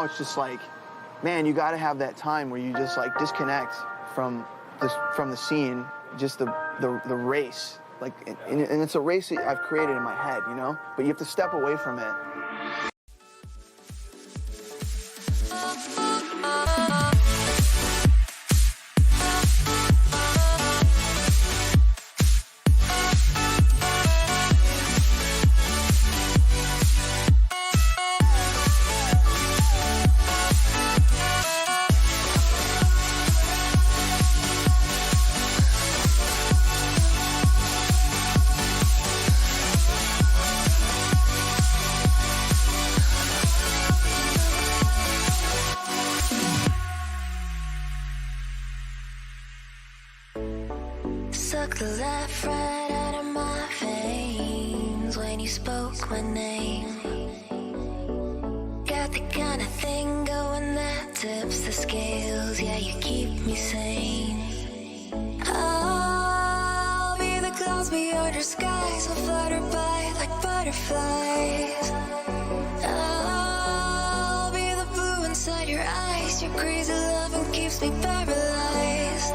it's just like, man, you got to have that time where you just like disconnect from the scene, just the race. Like, and it's a race that I've created in my head, you know? But you have to step away from it. Suck the life right out of my veins when you spoke my name. Got the kind of thing going that tips the scales. Yeah, you keep me sane. I'll be the clouds beyond your skies. We'll flutter by like butterflies. I'll be the blue inside your eyes. Your crazy loving keeps me paralyzed.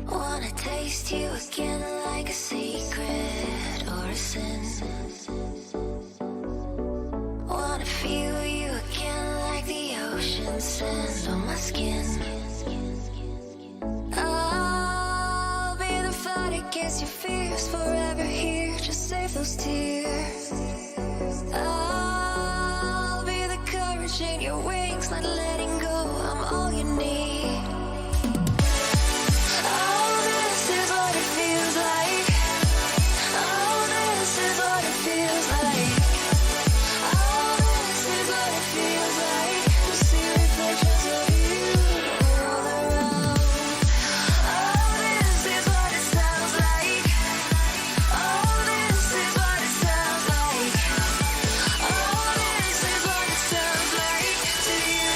Wanna taste you again like a secret or a sin. Wanna feel you again like the ocean sand on my skin. I'll be the fight against your fears, forever here, just save those tears. I'll be the courage in your wings, not letting go, I'm all you need.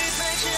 Reflections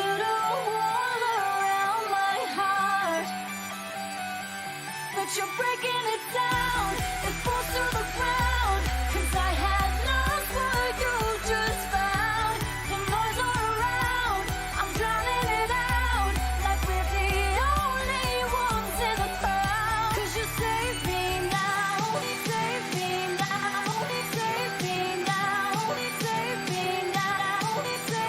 put a wall around my heart, but you're breaking it down. It falls to the ground, 'cause I had lost what you just found. The noise all around, I'm drowning it out, like we're the only ones in the crowd. 'Cause you save me now, save me now, save me now, save me now, save me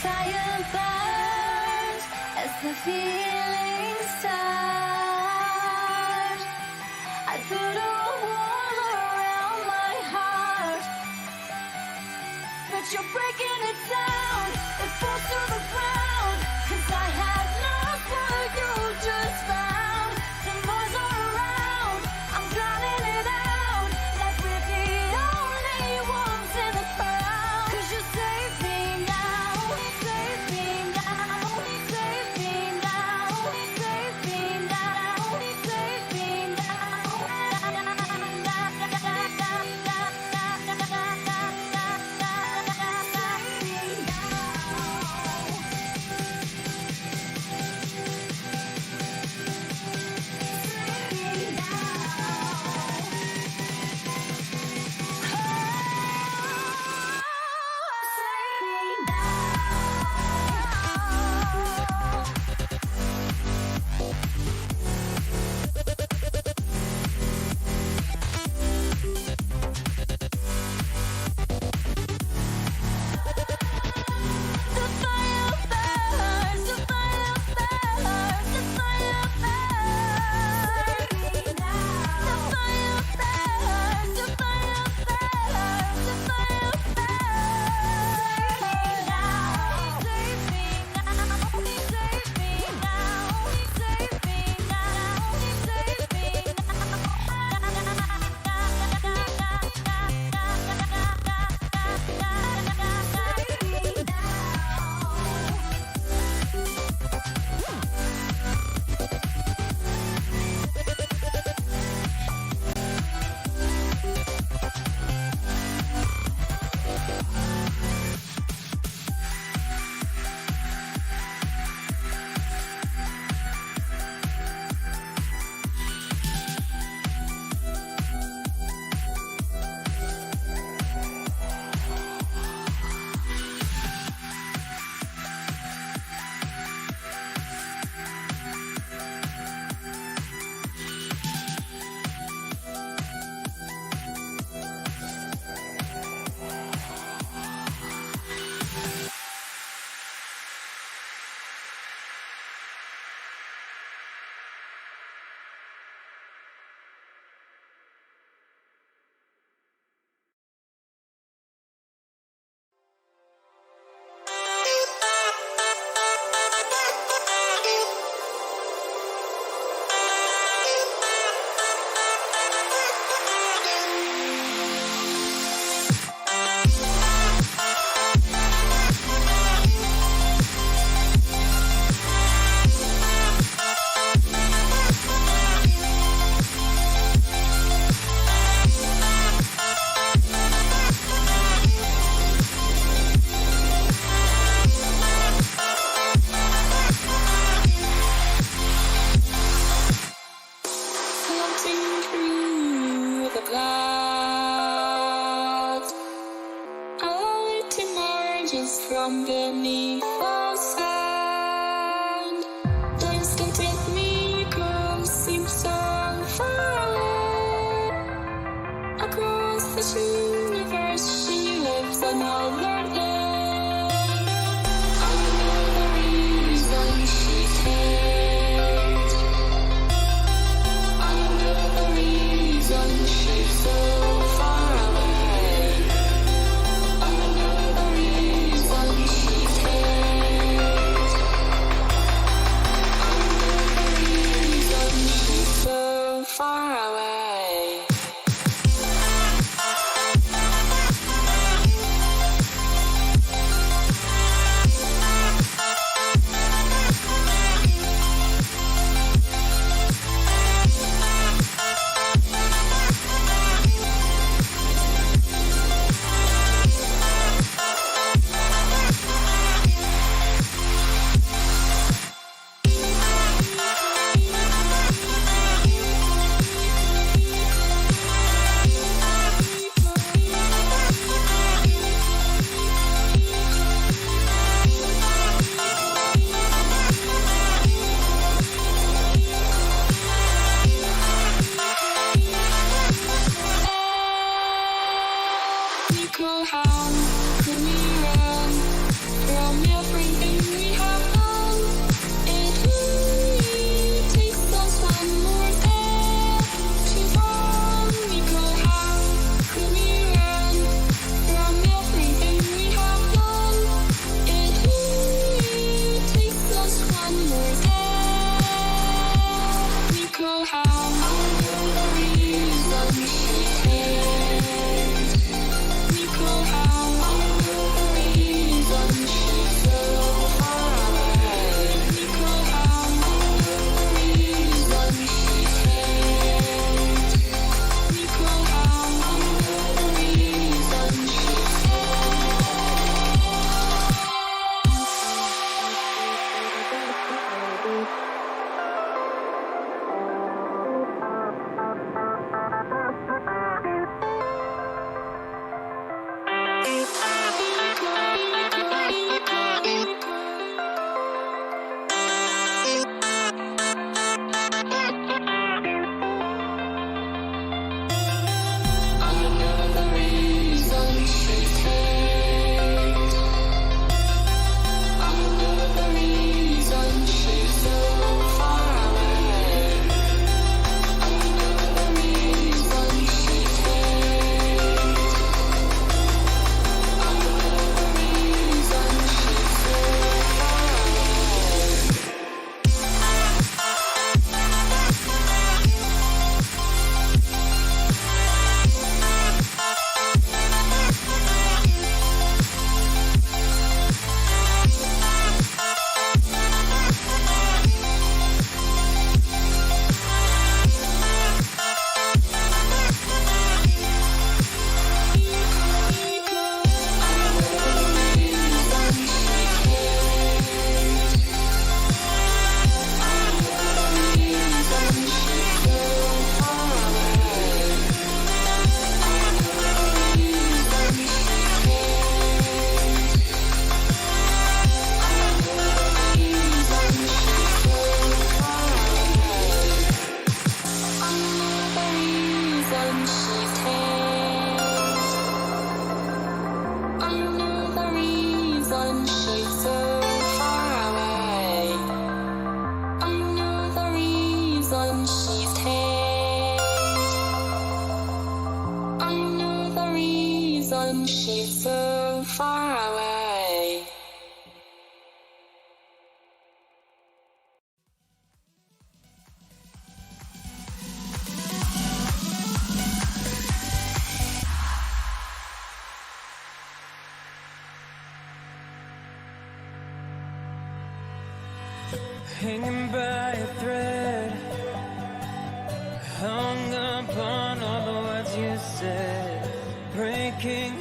fire burns as the feeling starts. I put a wall around my heart, but you're breaking it down. It falls to the ground, 'cause I had lost what you just found. The noise all around, I'm drowning it out, like we're the only ones in the crowd. 'Cause you save me now, save me now, save me now, save me now, save me now. through the clouds. Allow it to emerge from beneath the sand. Dance with me, girls seem so far away. Across the universe, she lives another day. I know the reason she takes. I know the reason she's so far away. I know the reason she takes. I know the reason she's so far away. How could we run from everything we have done? It only takes us one more day to run. How could we run from everything we have done? It only takes us one more day. How I know the reason she takes. How I know the reason she's so far away. How I know the reason she takes. How I know the reason she she's so far away. Hanging by a thread, hung upon all the words you said, breaking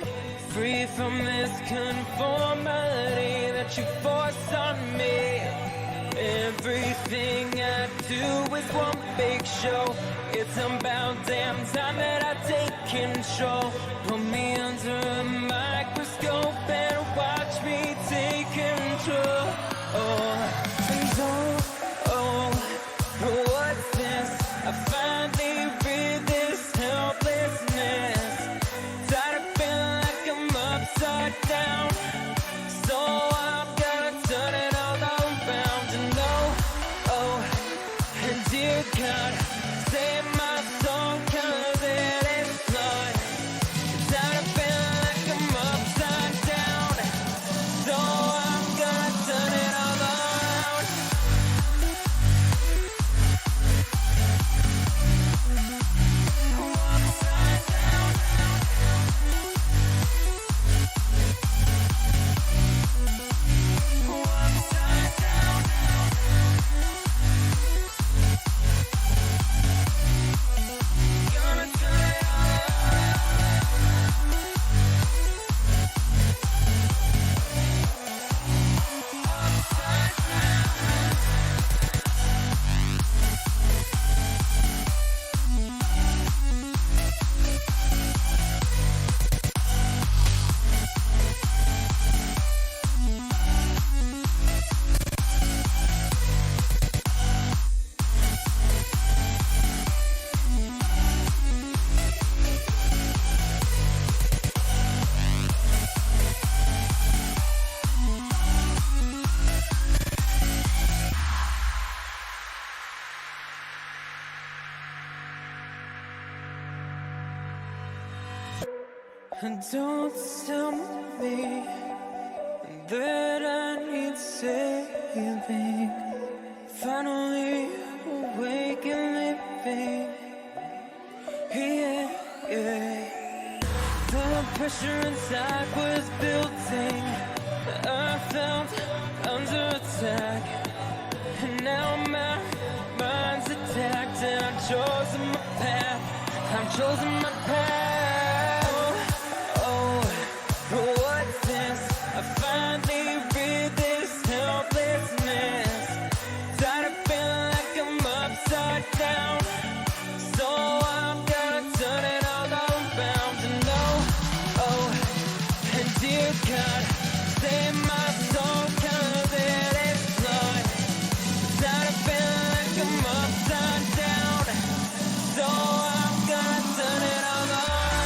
free from this conformity that you force on me. Everything I do is one big show. It's about damn time that I take control. Put me under a microscope and watch me take control. And what's this? I finally read this helplessness. Tired of feeling like I'm upside down, so I'm gonna turn it all around. And and dear God, save my soul, 'cause it is flawed. Tired of feeling like I'm upside down, so I'm gonna turn it all around. Upside down. Upside down. Gonna turn it all upside down. And don't tell me that I need saving. Finally awake and living. Yeah. The pressure inside was building. I felt under attack, and now my mind's attacked. And I've chosen my path. I've chosen my path. What's this? I finally read this helplessness. Tired of feeling like I'm upside down, so I'm gonna turn it all around. And and dear God, save my soul, 'cause it is flawed. Tired of feeling like I'm upside down, so I'm gonna turn it all around.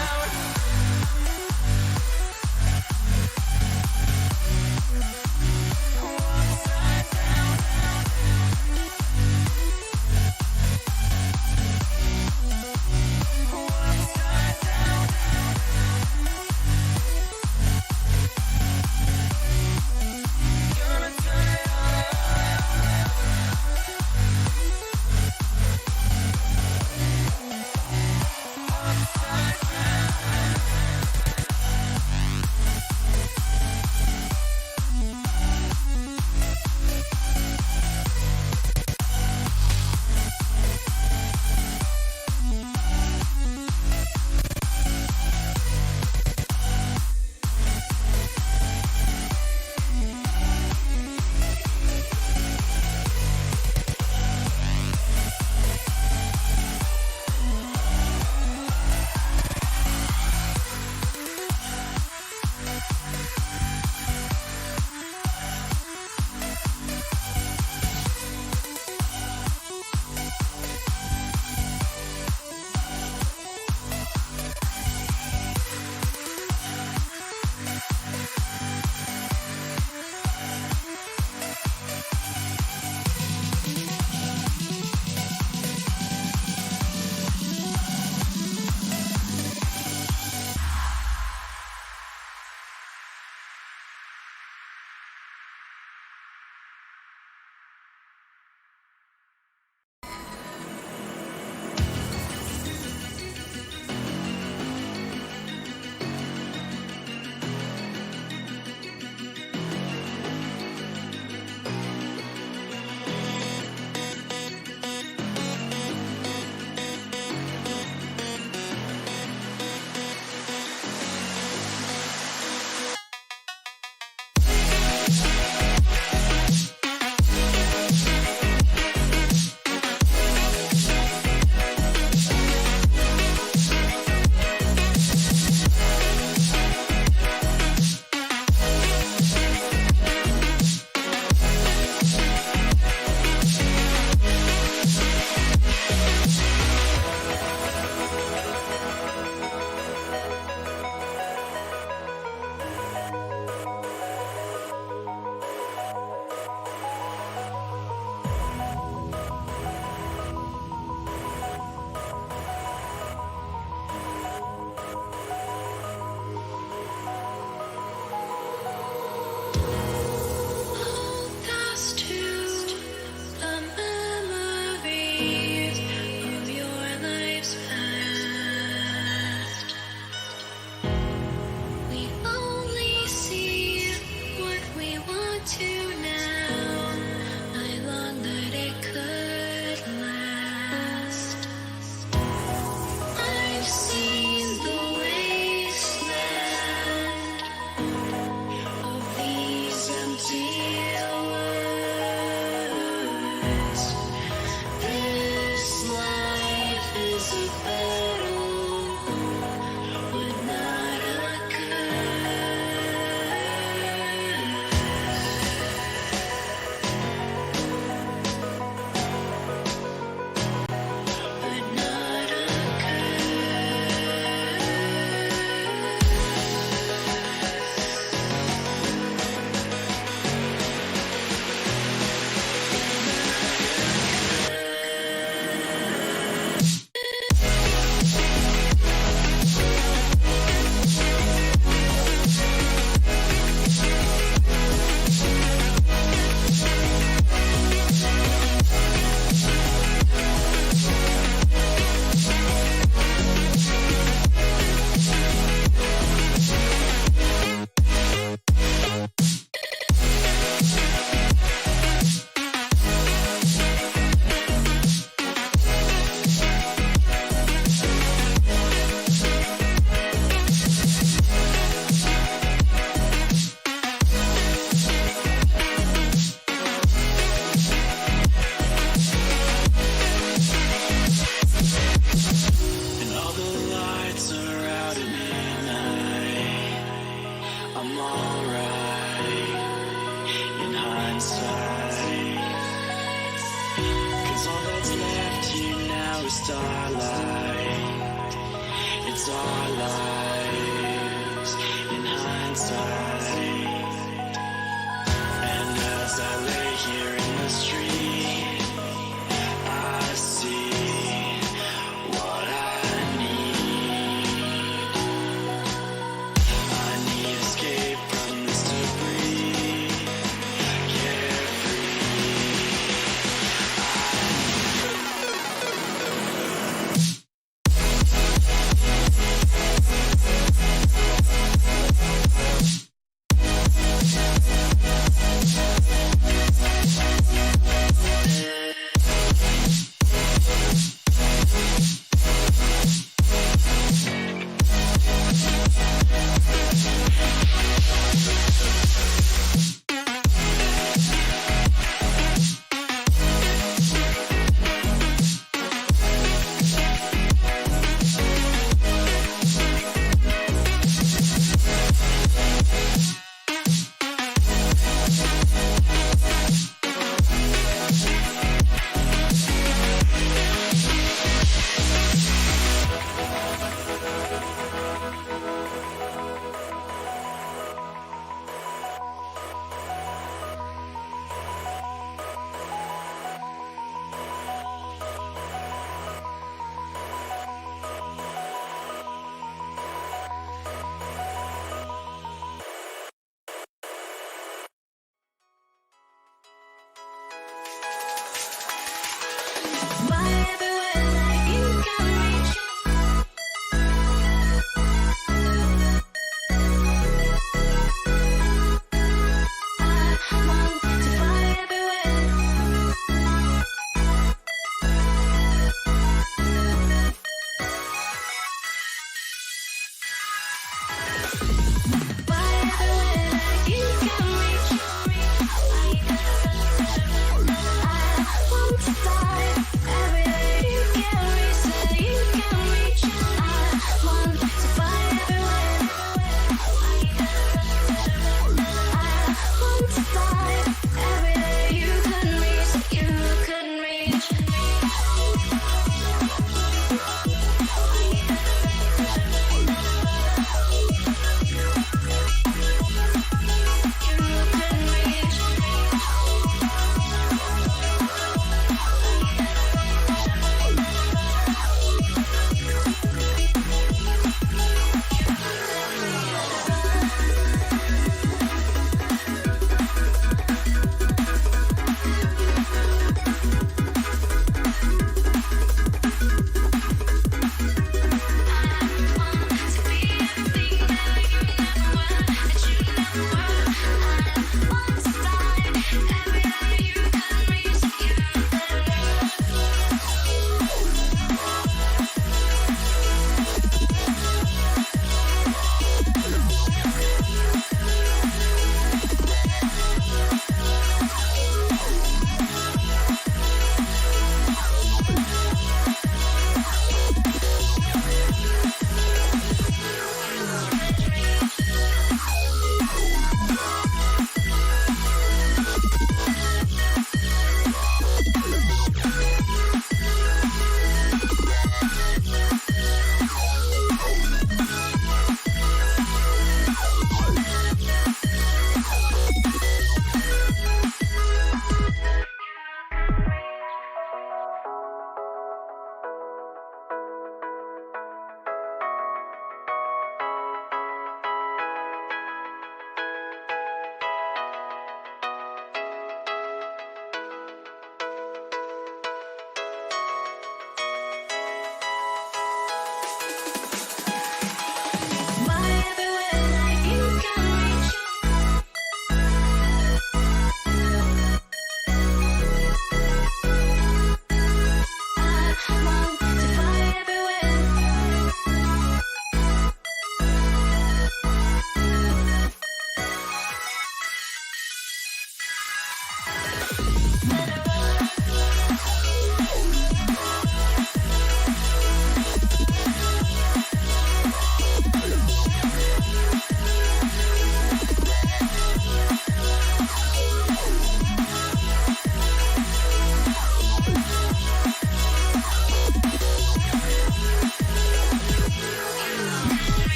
it's our lives in hindsight. And as I lay here in the street, I see what I need. I need escape from this debris, carefree.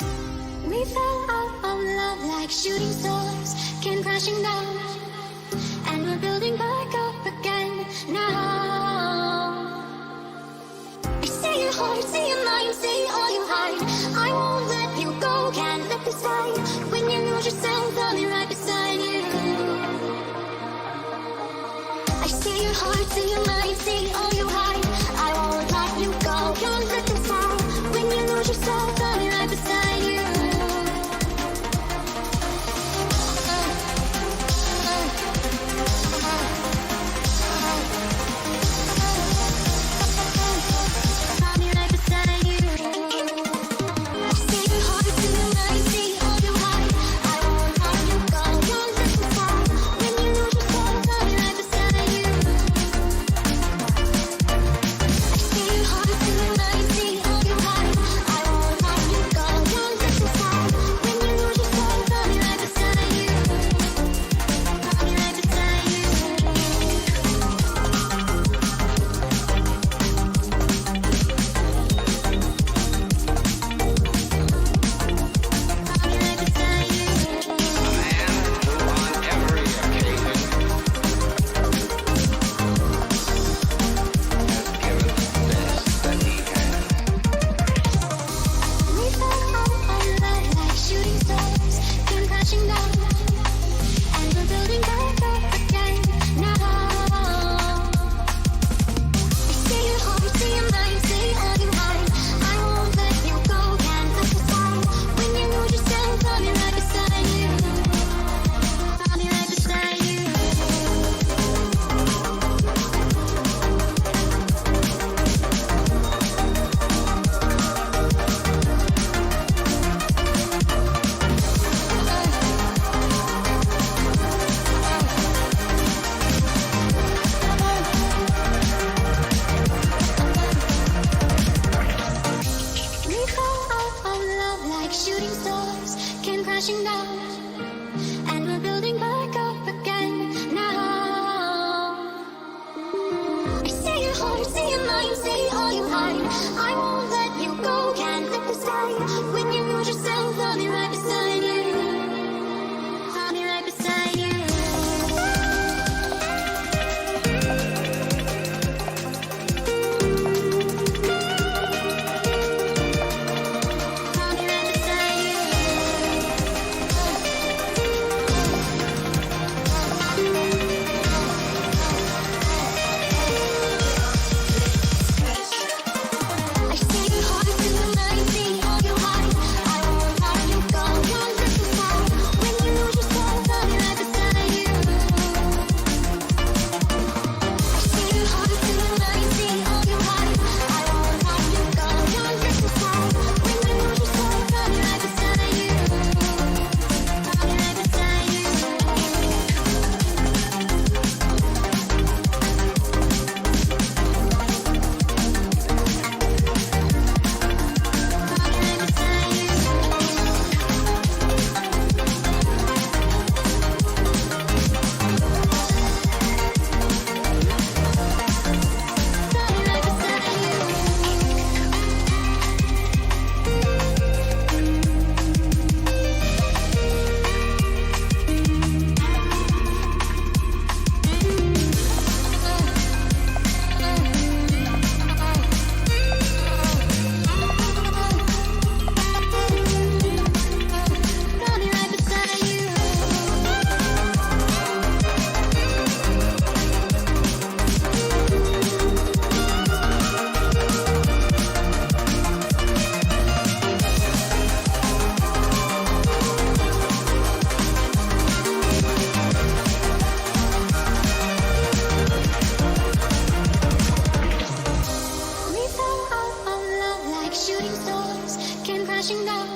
We fell out of love like shooting stars came crashing down, and we're building back up again now. I see your heart, see your mind, see all you hide. I won't let you go, can't let this die. When you lose yourself, I'll be right beside you. I see your heart, see your mind, see all you hide. I won't let you go, can't let this die. When you lose yourself, I'll be right beside you. When you lose yourself, I'll be right beside you. I'll be right beside you. I'll be right beside you. I see your heart in the night, see all you hide. I won't let you go, can't let this fall. When you lose yourself, I'll be right beside you. I see your heart in the night, see all you hide. I won't let you go, can't let this fall. When you lose yourself, I'll be right beside you. I'll be right beside you. We fell out of love like shooting stars came crashing down,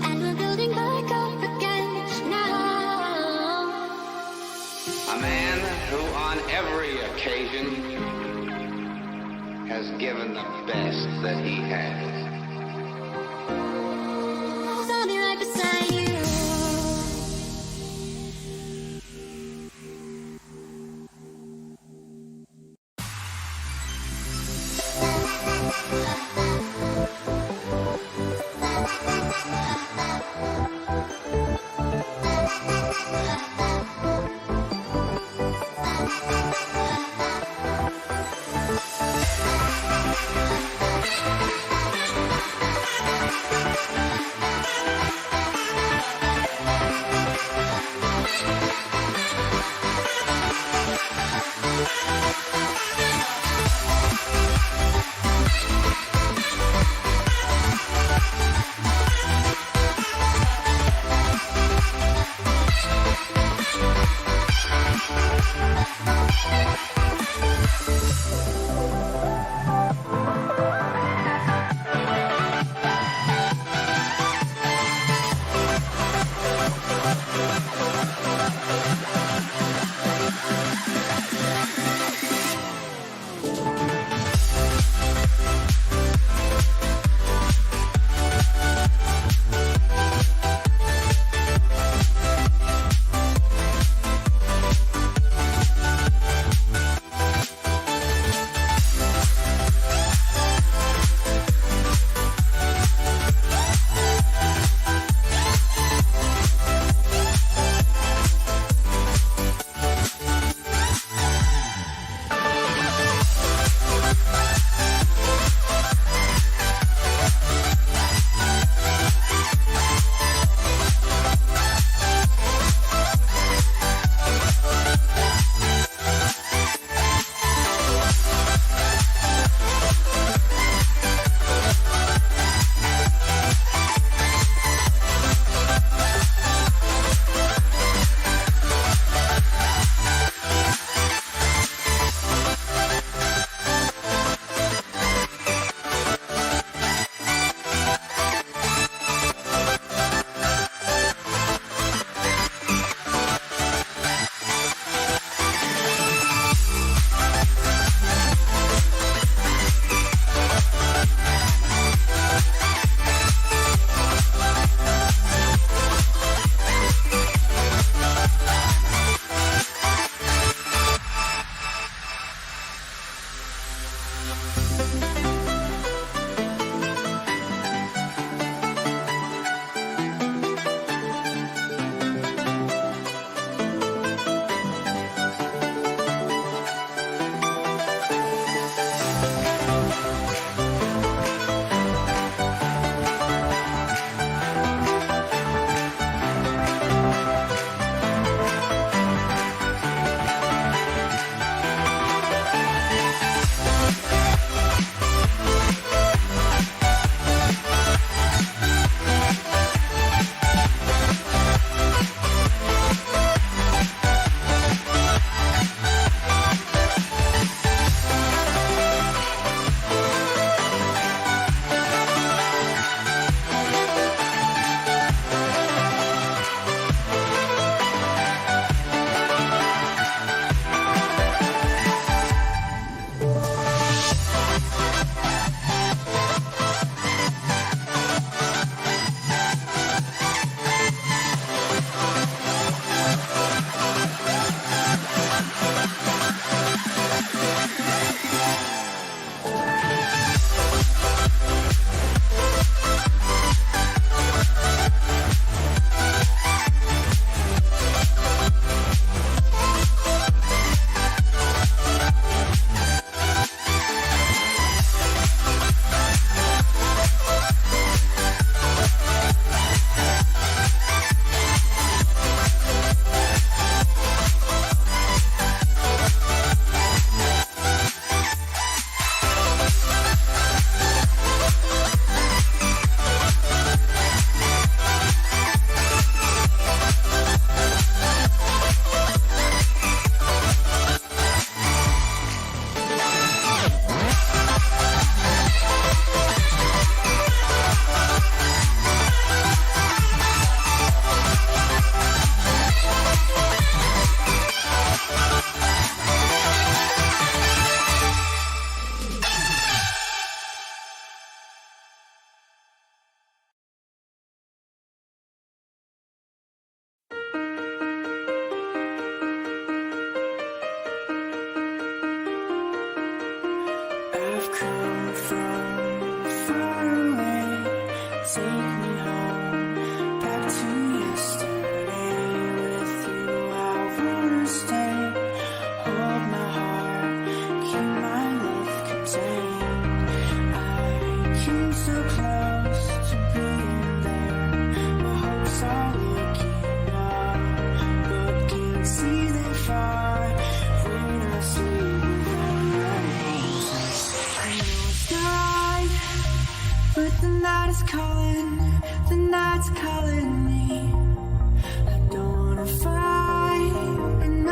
and we're building back up again now. A man who on every occasion has given the best that he has. I'll be right beside you.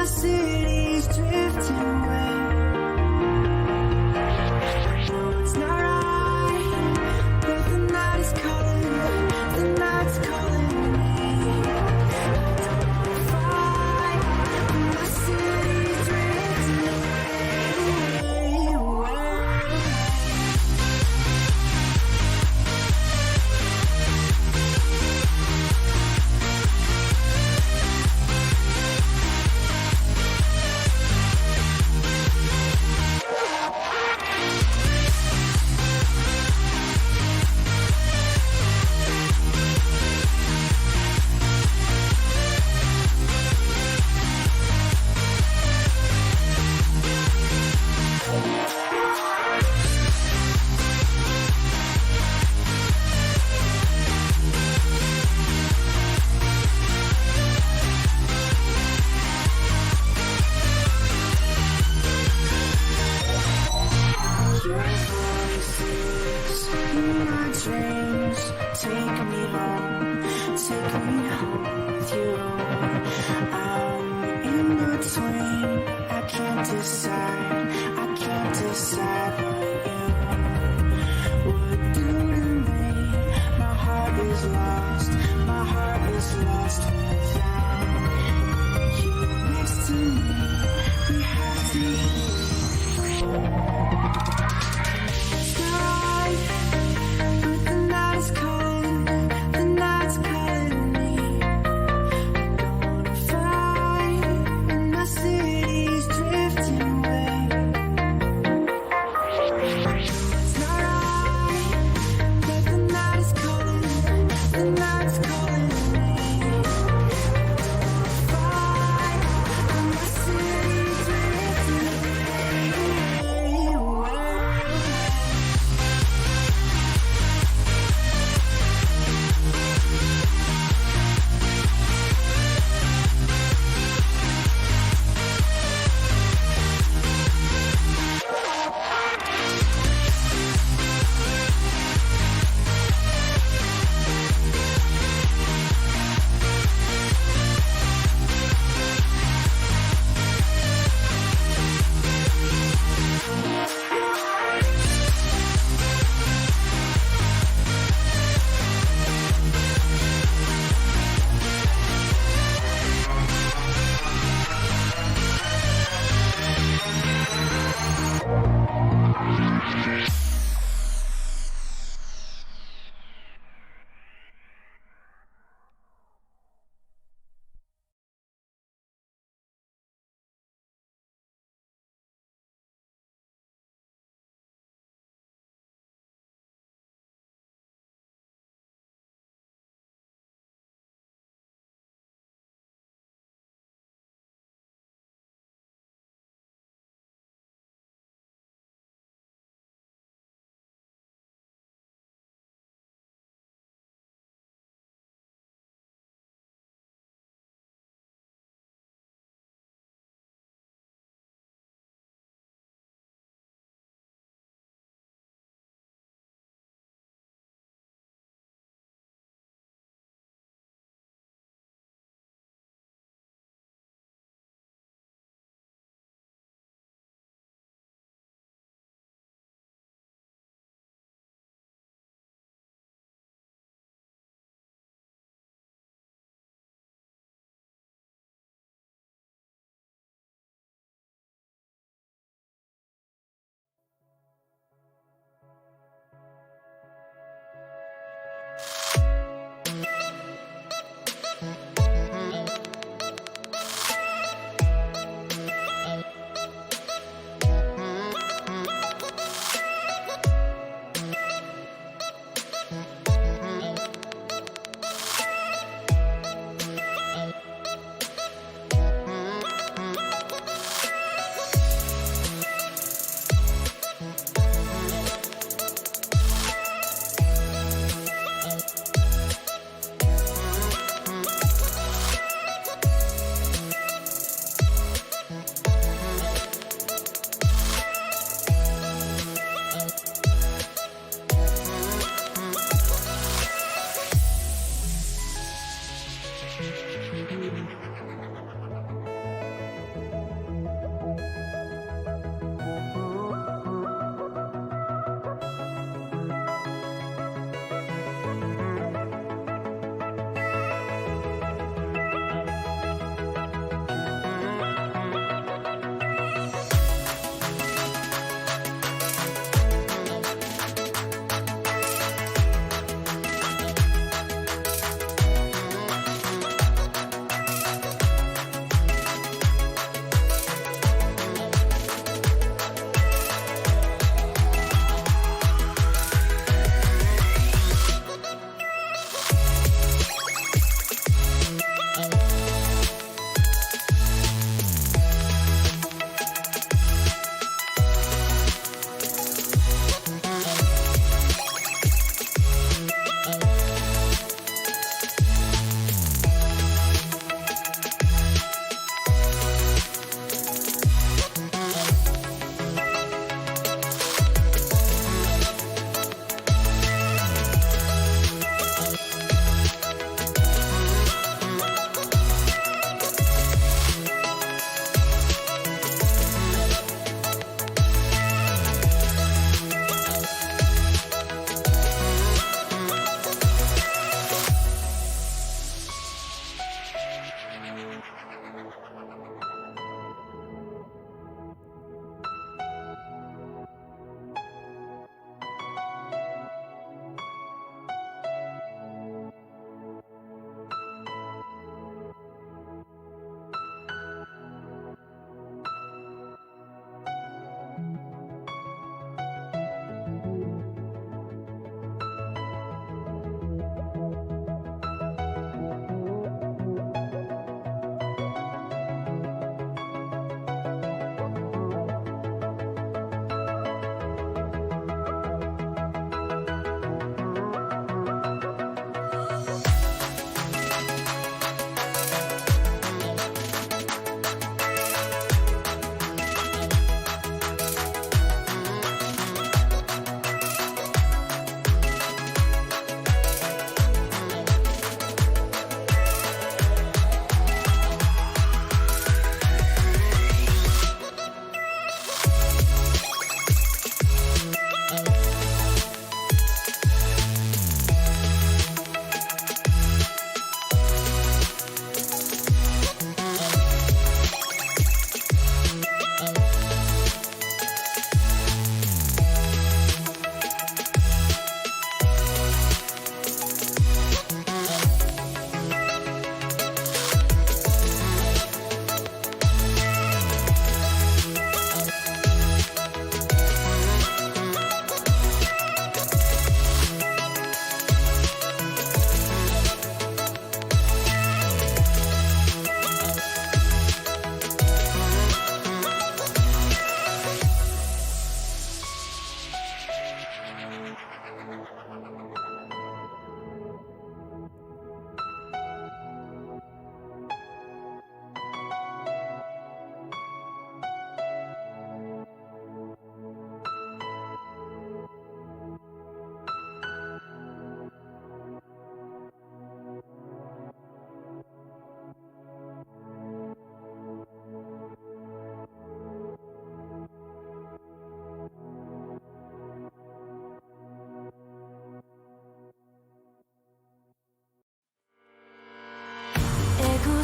my city's drifting away. No, it's not right, but the night is calling, the night's calling me. Fight, my city's drifting away.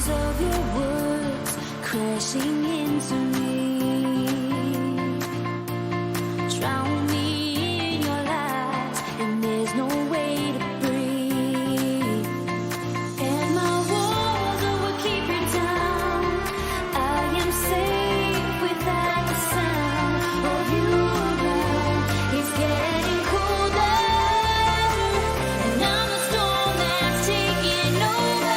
sounds of your words crashing into me. Drown me in your lies, and there's no way to breathe. And my walls that will keep you down. I am safe without the sound of you around. It's getting colder, and I'm the storm that's taking over.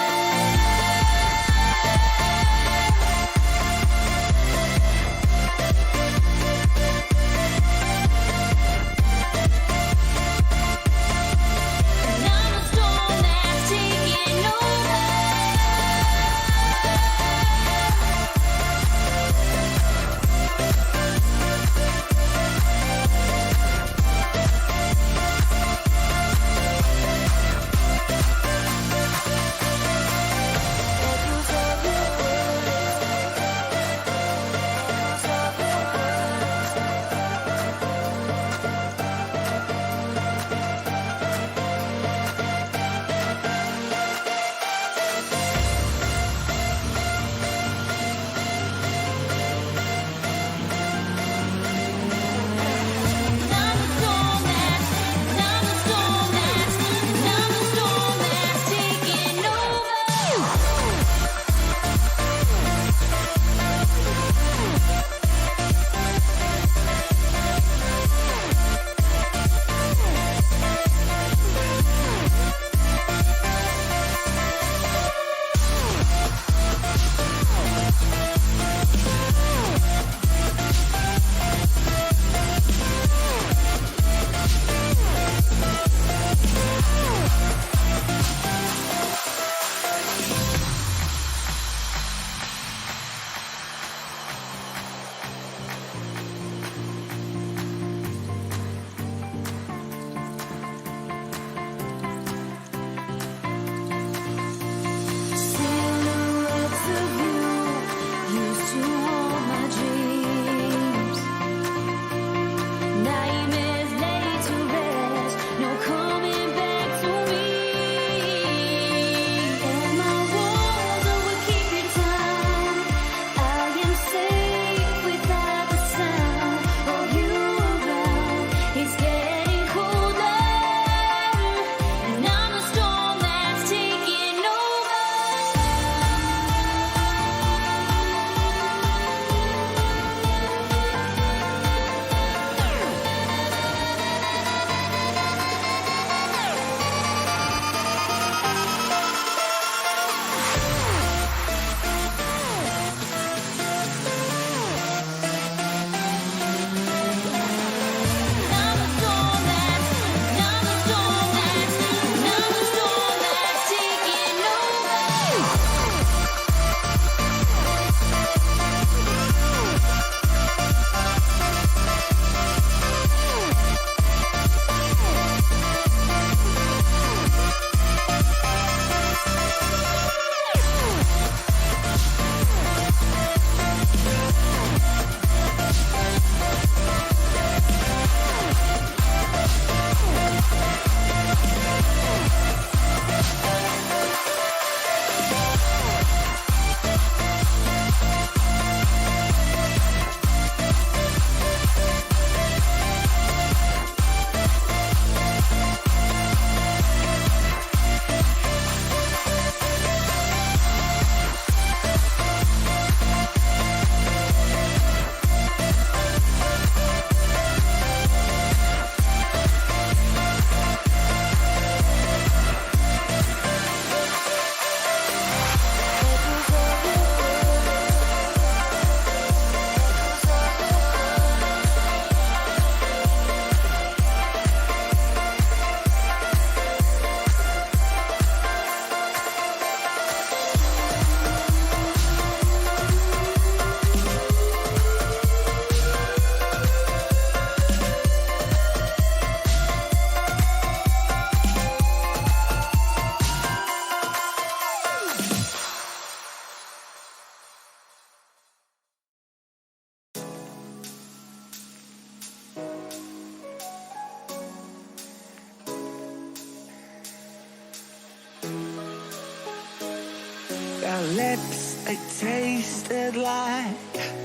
lips, they tasted like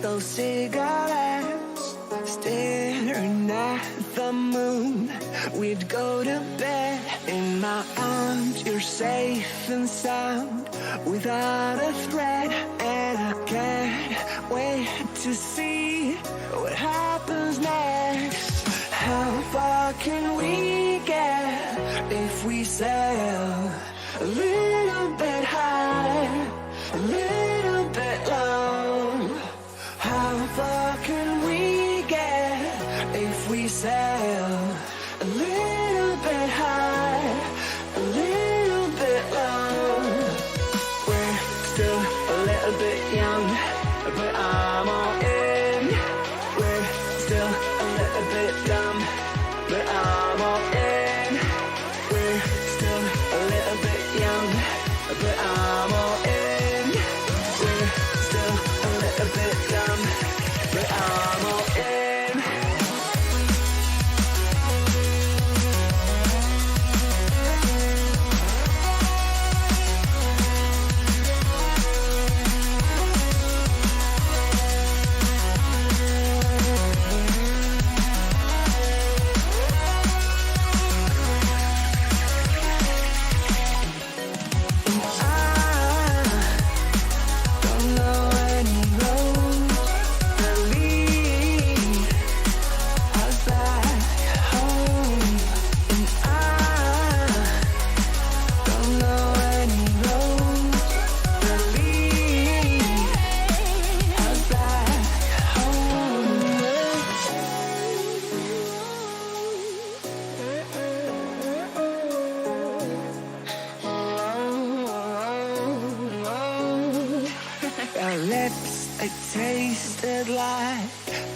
those cigarettes. Staring at the moon, we'd go to bed in my arms. You're safe and sound without a threat, and I can't wait to see what happens next. How far can we get if we sail a little bit high, a little bit low? How far can we get if we sail a little bit high, a little bit low? We're still a little bit young, but I'm all in. We're still a little bit dumb, but I'm all in. We're still a little bit young, but I'm all in. We're still a little bit dumb, but I'm all in. Our lips, they tasted like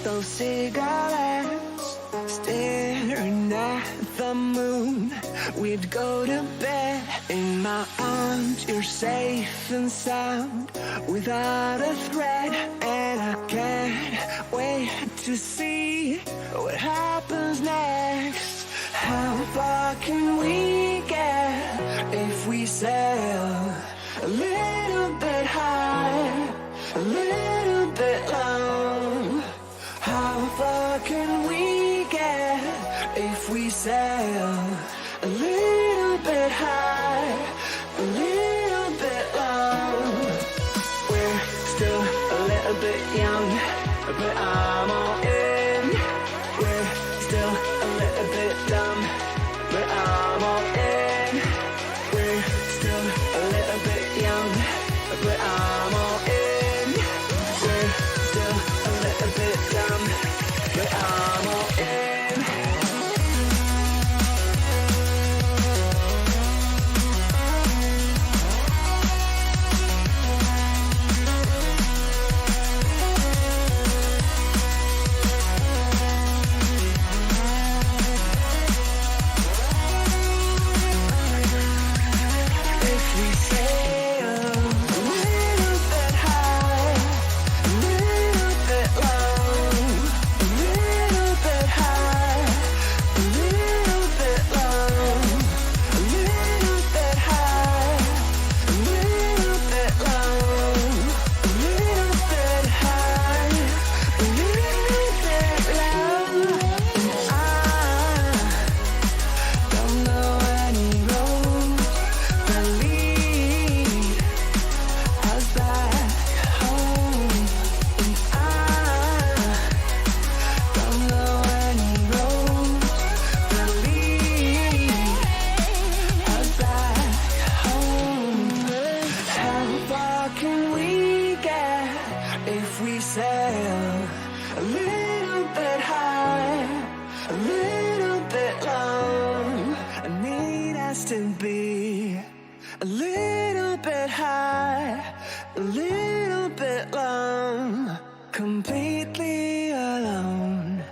those cigarettes. Staring at the moon, we'd go to bed in my arms. You're safe and sound without a threat, and I can't wait to see what happens next. How far can we get if we sail a little bit high, a little bit low? How far can we get if we sail a little bit high, a little bit low? We're still a little bit young, but I'm all in. We're still a little bit dumb, but I'm all in. We're still a little bit young, but I'm all in. We're still a little bit dumb, but I'm all in. If we sail a little bit high, a little bit low, a little bit high, a little bit low, a little bit high, a little bit low, a little bit high, a little bit low. And I don't know any road that lead us back home. And I don't know any road that lead us back home. How far can we get if we sail a little bit high, a little bit low? I need us to be a little bit high, a little bit low, completely alone.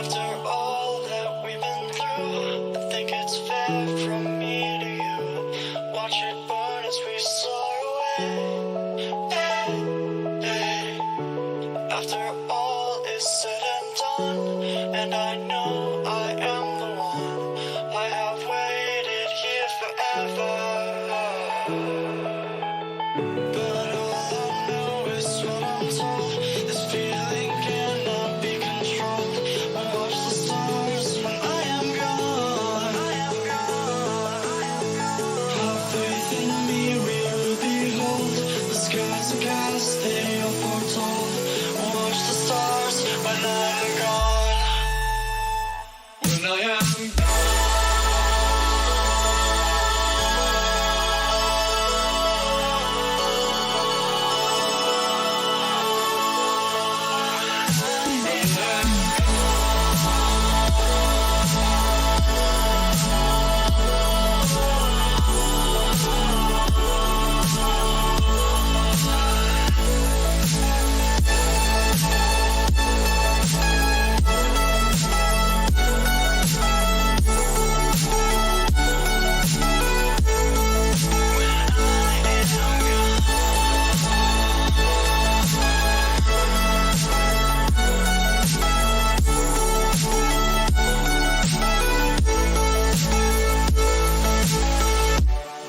After all that we've been through, I think it's fair from me to you. Watch it burn as we soar away. Hey, hey. After all is said and done, and I know I am the one, I have waited here forever. But all I know is what I'm told. This feeling cannot be controlled. I watch the stars when I am gone. Have faith in me, really behold. The skies are cast, they are foretold. Watch the stars when I am gone. When I am gone.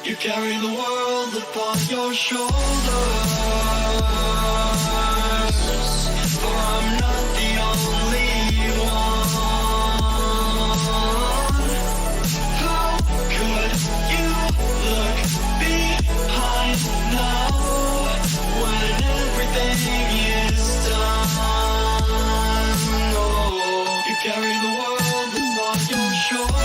You carry the world upon your shoulders, for I'm not the only one. How could you look behind now when everything is done? Oh, you carry the world upon your shoulders.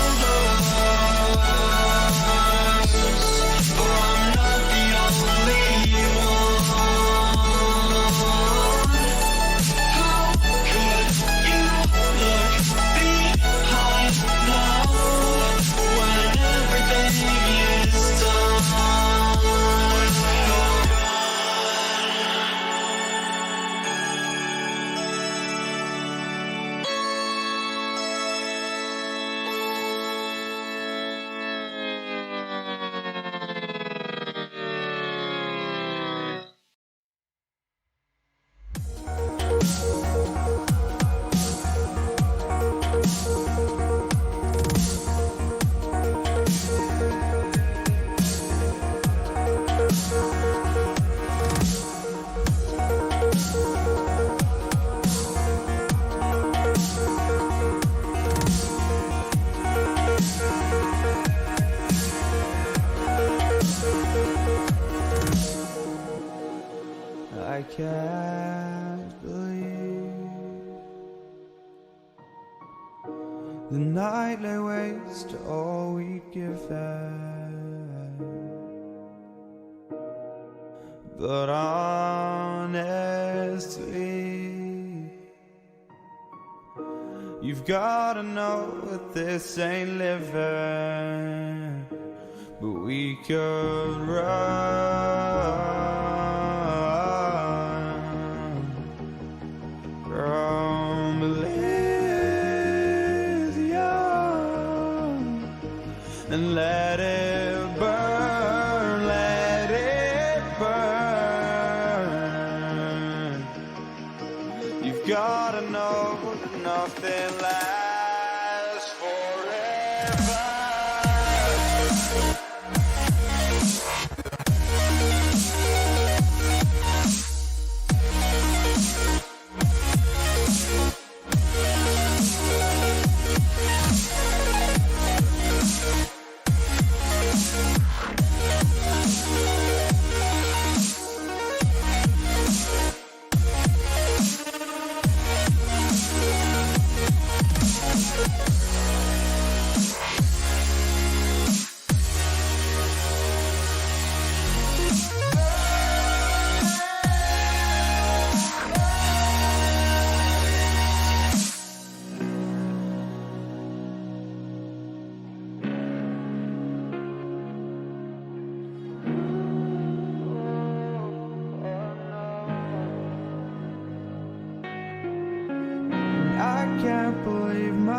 I can't believe the night lay waste to all we'd given. But honestly, you've gotta know that this ain't living. But we could run from Elysium and let it burn, let it burn. You've gotta know that nothing lasts forever.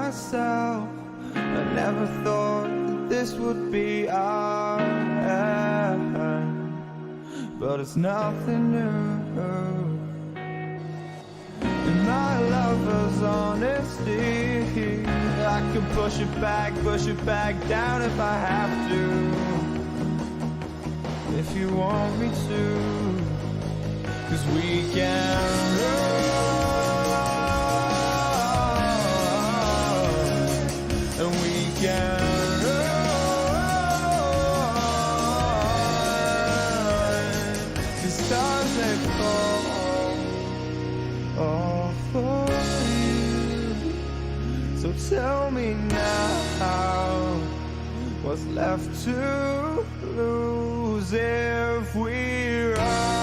myself. I never thought that this would be our end, but it's nothing new. And my lover's honesty, I can push it back down if I have to. If you want me to, 'cause we can run, and we can run. The stars they fall all for you. So tell me now, what's left to lose if we run?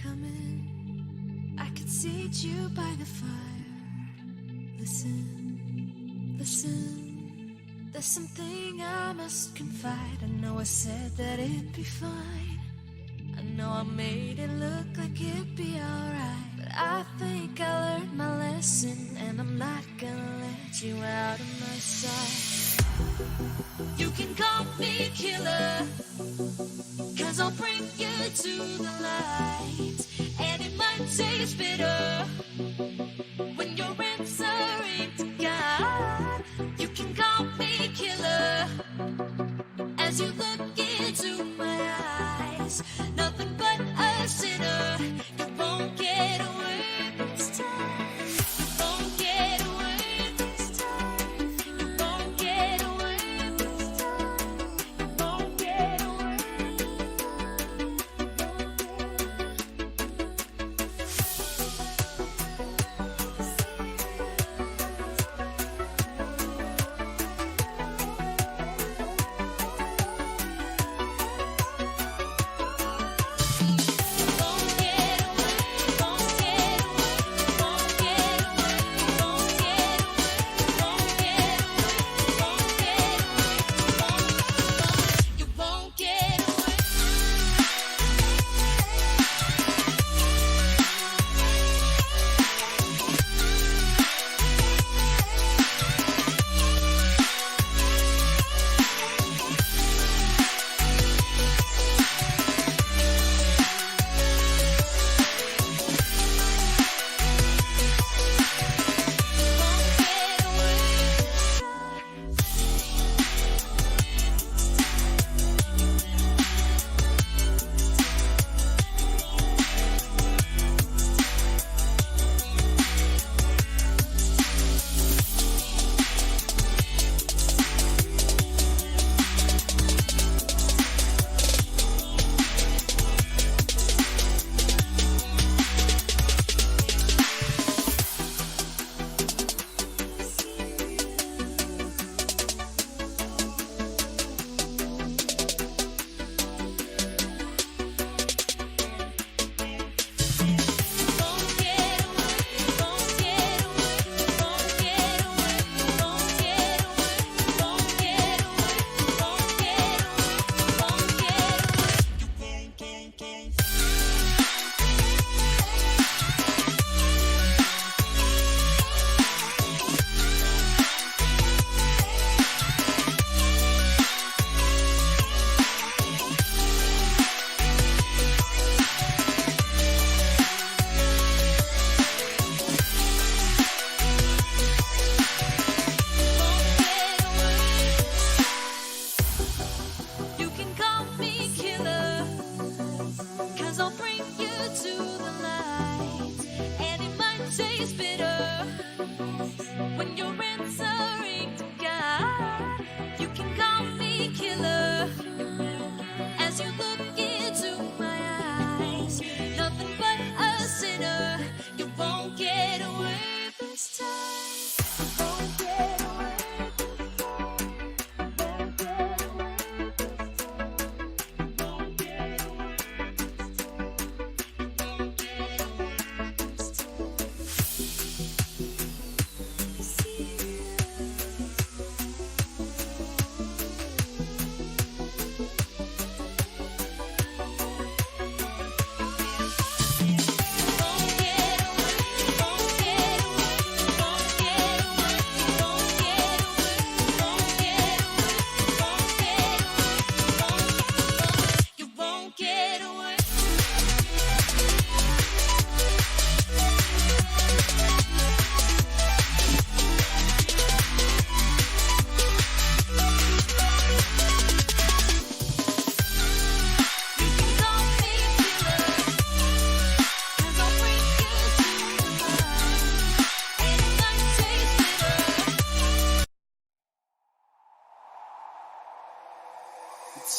Come in, I could seat you by the fire. Listen, there's something I must confide. I know I said that it'd be fine. I know I made it look like it'd be alright, but I think I learned my lesson, and I'm not gonna let you out of my sight. You can call me killer, 'cause I'll bring you to the light. And it might taste bitter when you're answering to God. You can call me killer as you look into my eyes. Nothing but a sinner. You won't get away this time. You won't get away this time. You won't get away this time. You won't get away.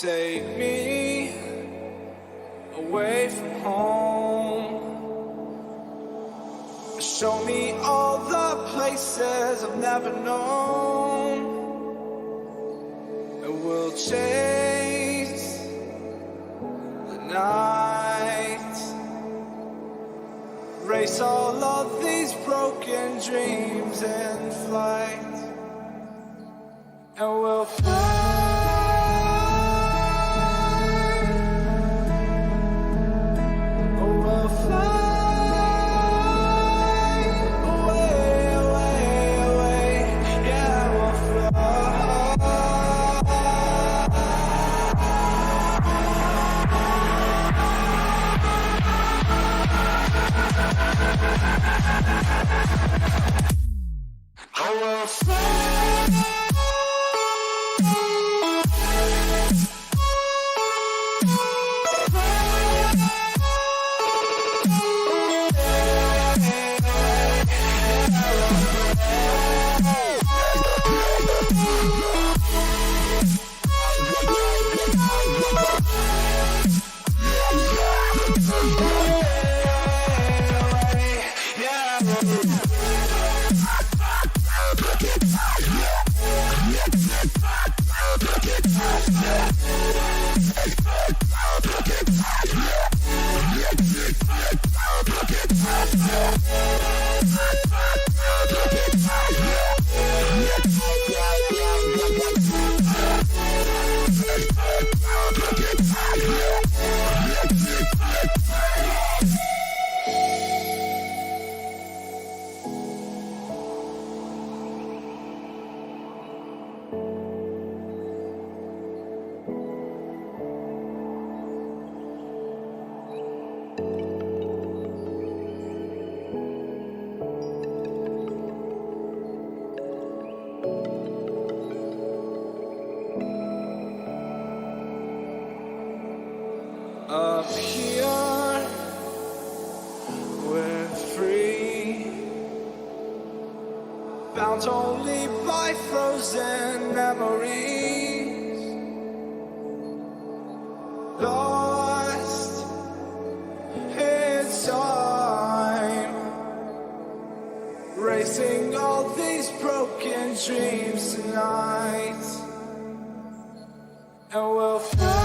Take me away from home. Show me all the places I've never known. And we'll chase the night. Race all of these broken dreams in flight. And we'll fly. Up here, we're free, bound only by frozen memories, lost in time, racing all these broken dreams tonight, and we'll fly.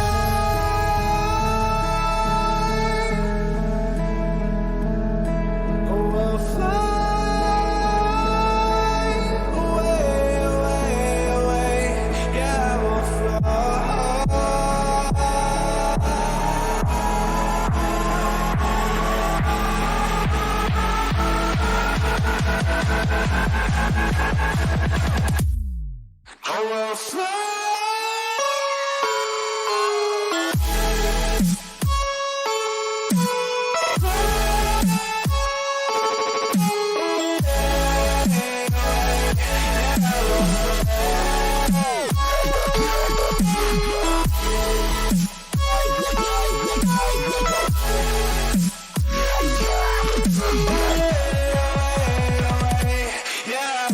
Yeah.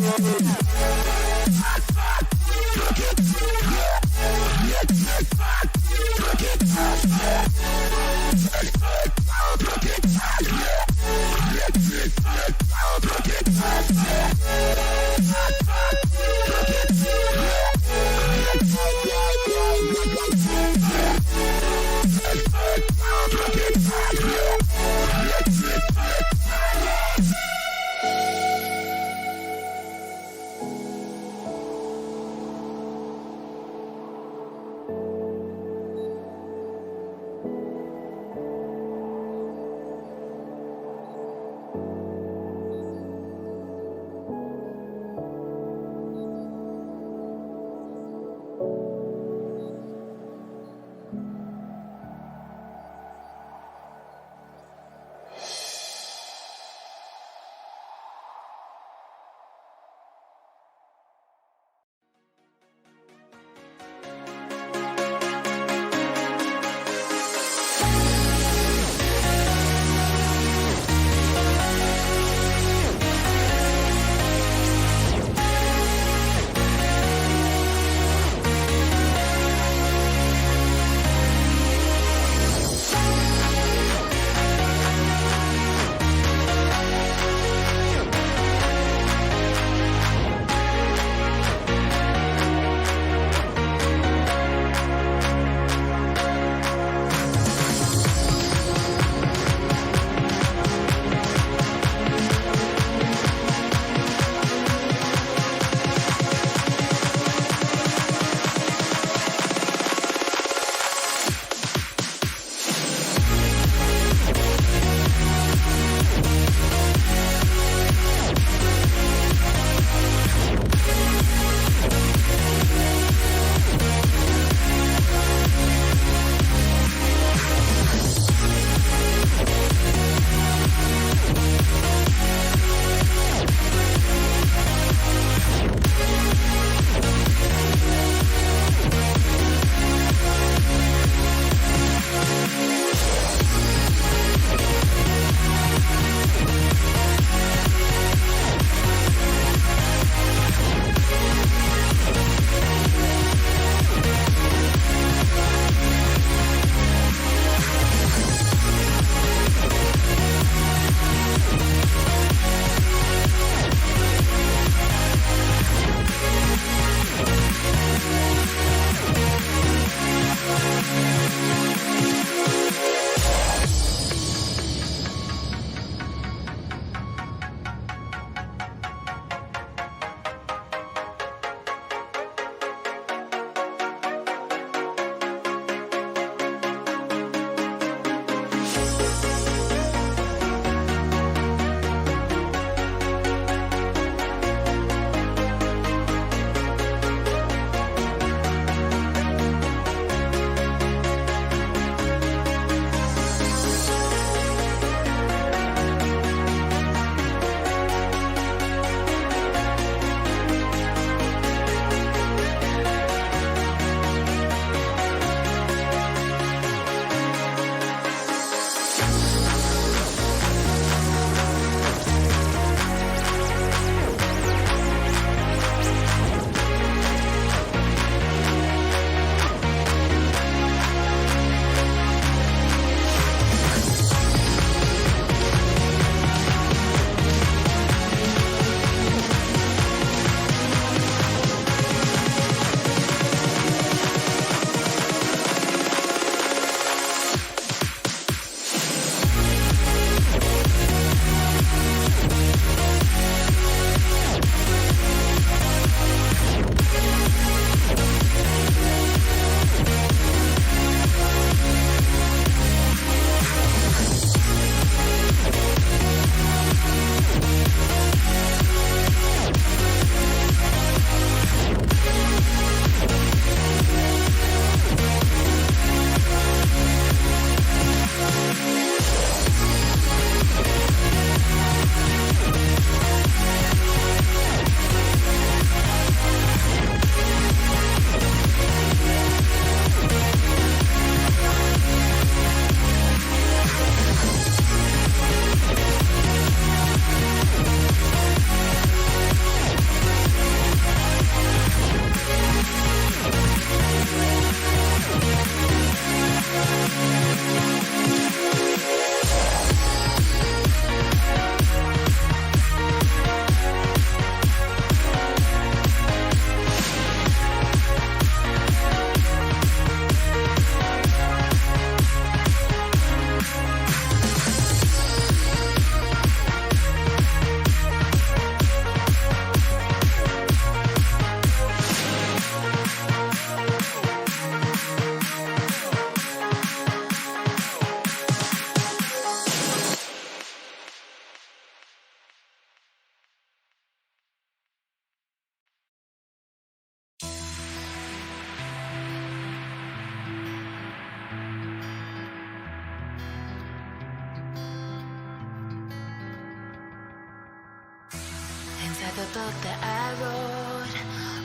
Inside the book that I wrote,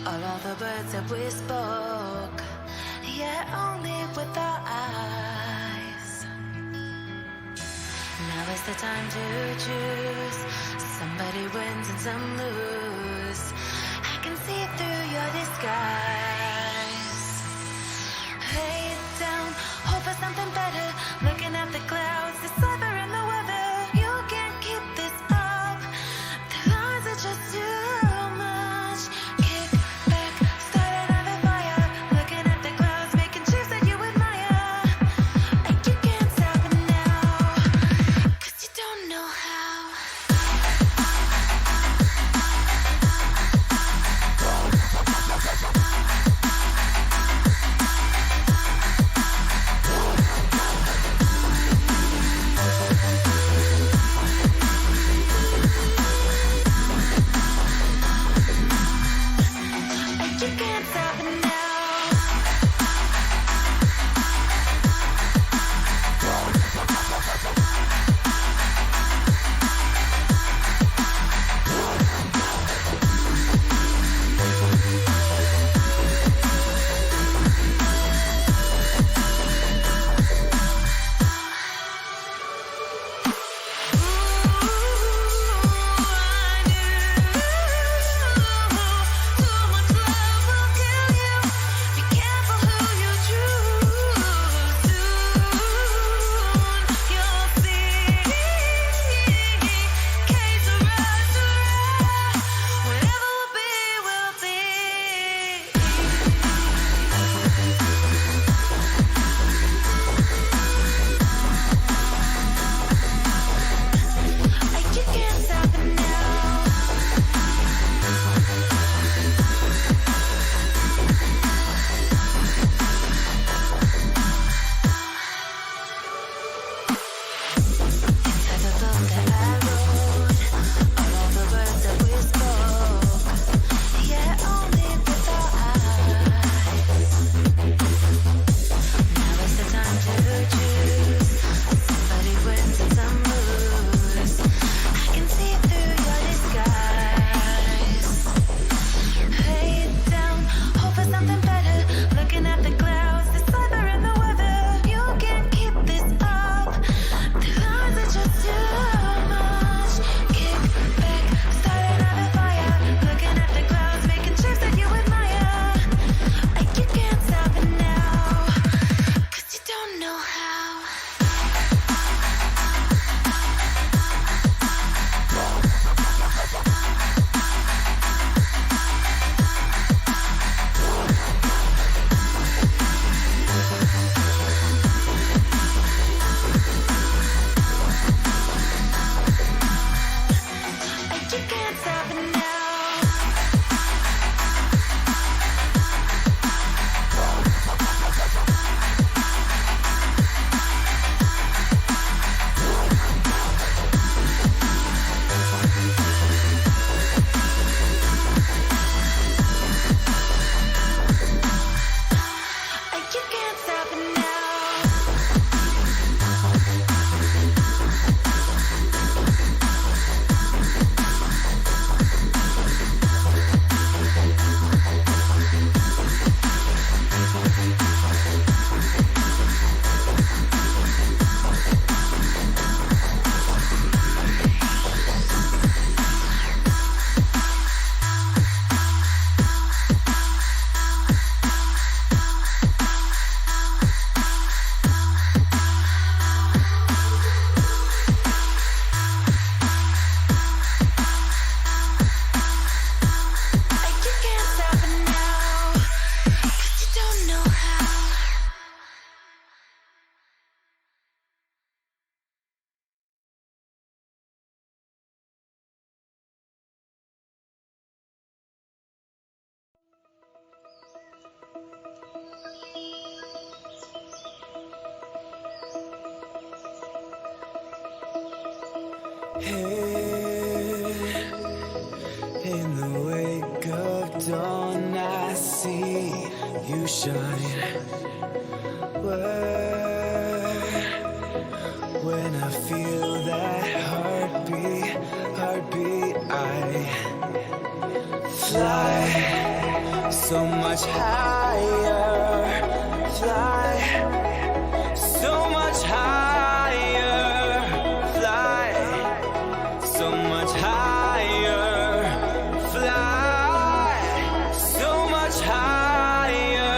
all of the words that we spoke, yet only with our eyes. Now is the time to choose. Somebody wins and some lose. I can see through your disguise. Head down, hope for something better. Looking at the clouds, deciphering the weather. You can't keep this up. The lies are just too much. Kick back, start another fire. Looking at the clouds, making shapes that you admire. And you can't stop it now, 'cause you don't know how. You can't stop it now. Here in the wake of dawn, I see you shine. When I feel that heartbeat, I fly so much higher, fly so much higher, fly so much higher, fly so much higher.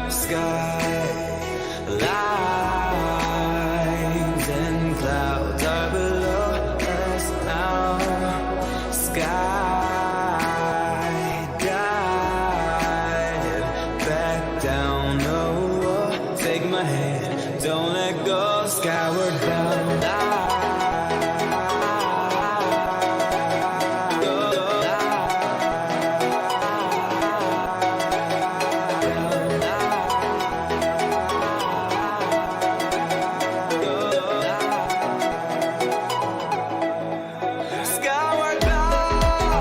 Sky lines and clouds are below us now. Sky dive back down. Oh, take my hand, don't let go. Skyward bound. Skyward bound.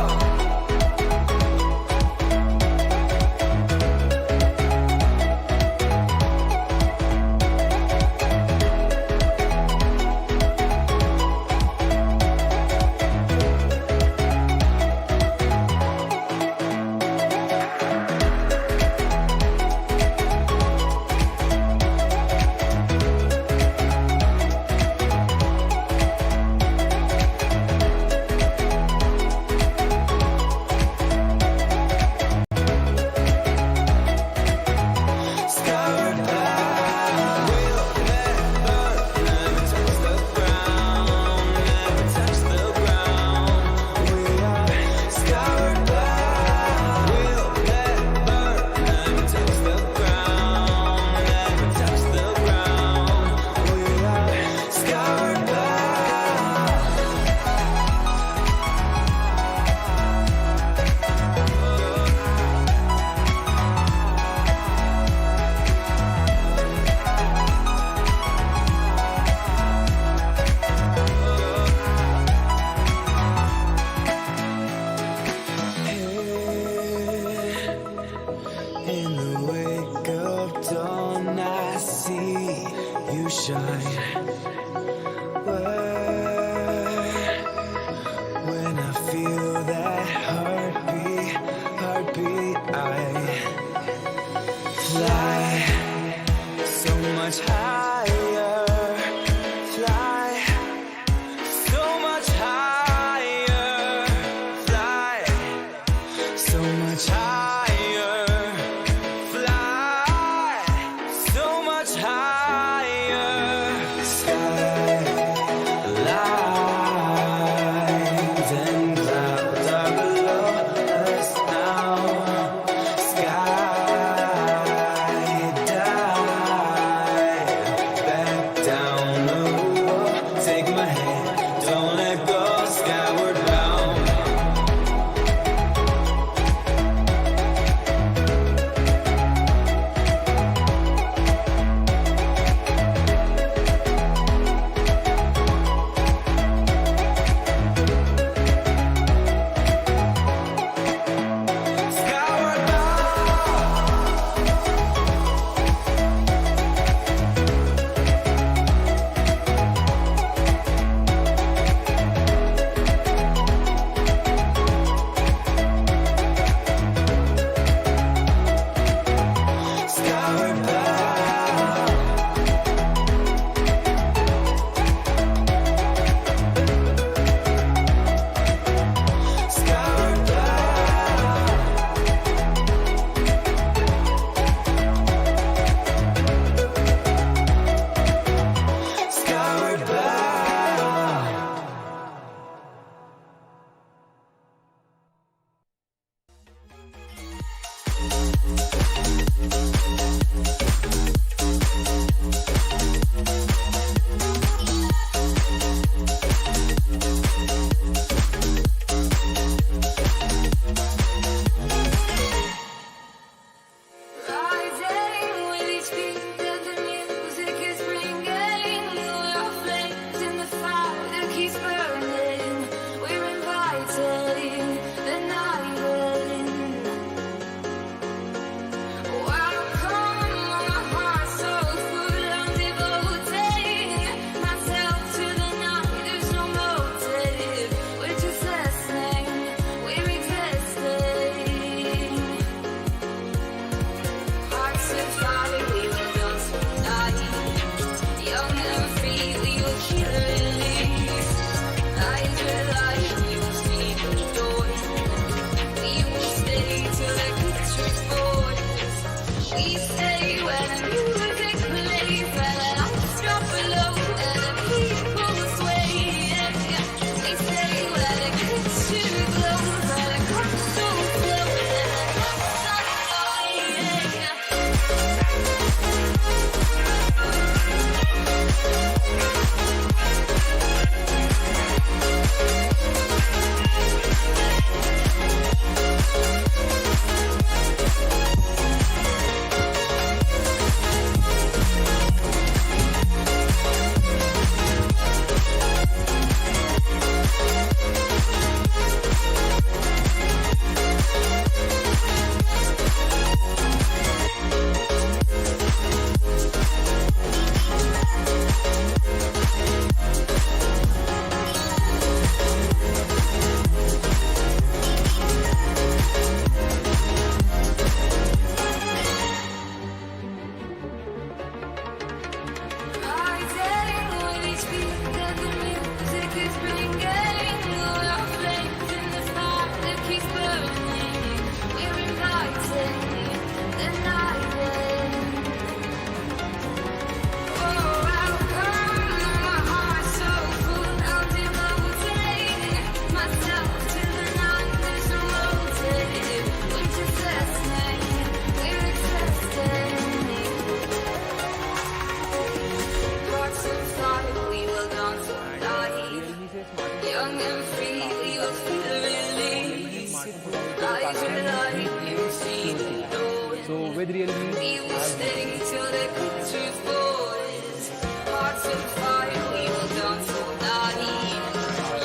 with Realme. We will stay till the country falls. Hearts of fire, we will dance all night.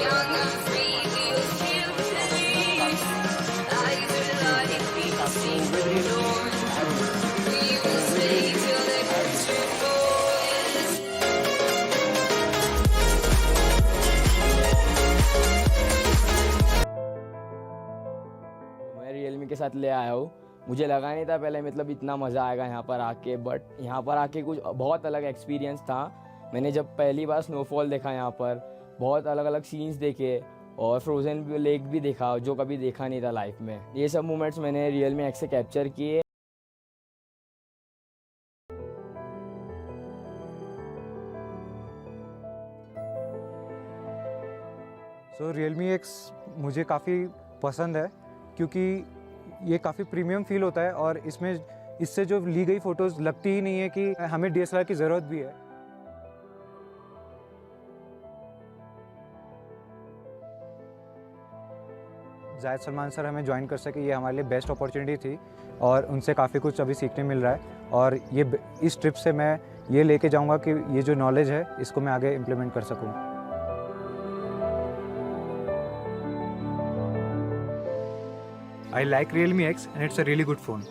Young and free, we will feel believe. Eyes are light, we will see the dawn. We will stay till the country falls. मैं Realme के साथ ले आया हूँ. मुझे लगा नहीं था पहले मतलब इतना मज़ा आएगा यहाँ पर आके, बट यहाँ पर आके कुछ बहुत अलग एक्सपीरियंस था. मैंने जब पहली बार स्नोफॉल देखा यहाँ पर, बहुत अलग अलग सीन्स देखे और फ्रोज़न लेक भी देखा जो कभी देखा नहीं था लाइफ में. ये सब मोमेंट्स मैंने Realme X से कैप्चर किए. सो Realme X मुझे काफ़ी पसंद है क्योंकि ये काफ़ी प्रीमियम फील होता है और इसमें इससे जो ली गई फ़ोटोज़ लगती ही नहीं है कि हमें DSLR की ज़रूरत भी है. जायद सलमान सर हमें ज्वाइन कर सके, ये हमारे लिए बेस्ट अपॉर्चुनिटी थी और उनसे काफ़ी कुछ अभी सीखने मिल रहा है. और ये इस ट्रिप से मैं ये लेके जाऊंगा कि ये जो नॉलेज है इसको मैं आगे इम्प्लीमेंट कर सकूं. I like Realme X and it's a really good phone.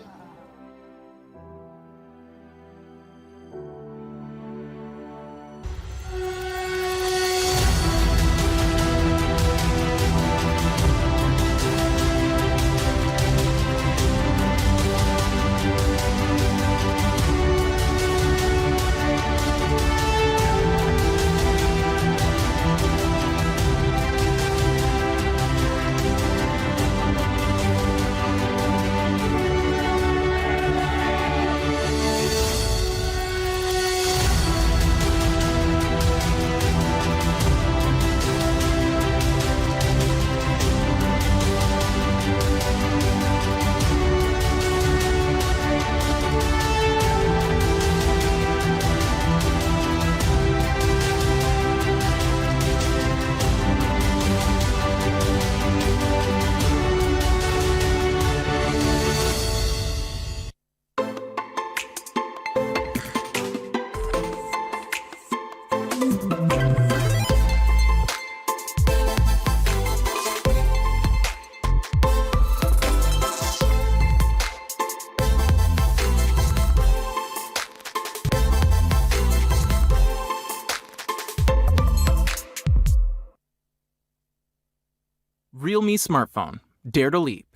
Realme smartphone. Dare to leap.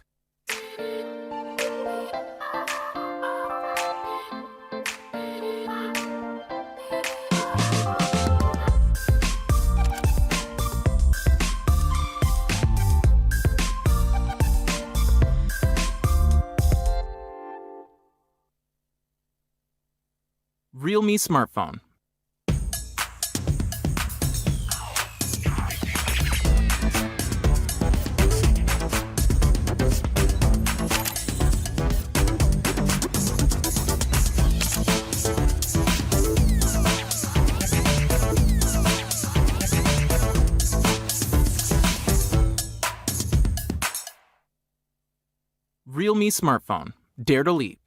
Realme smartphone. Realme smartphone. Dare to leap.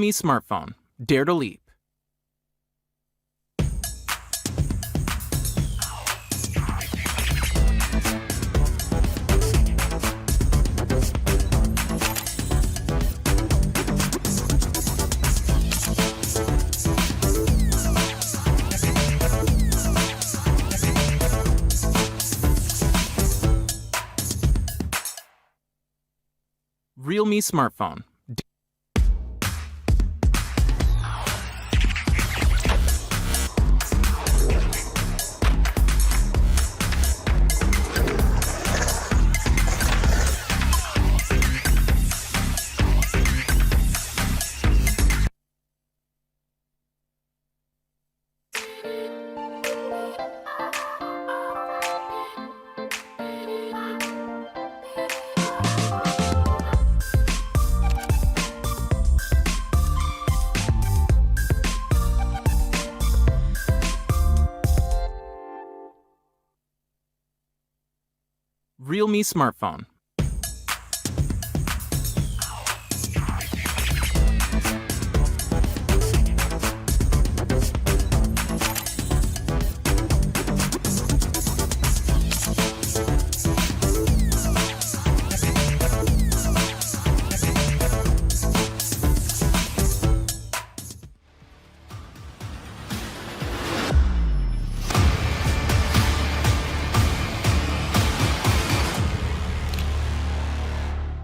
Realme smartphone. Dare to leap. Realme smartphone. Realme smartphone.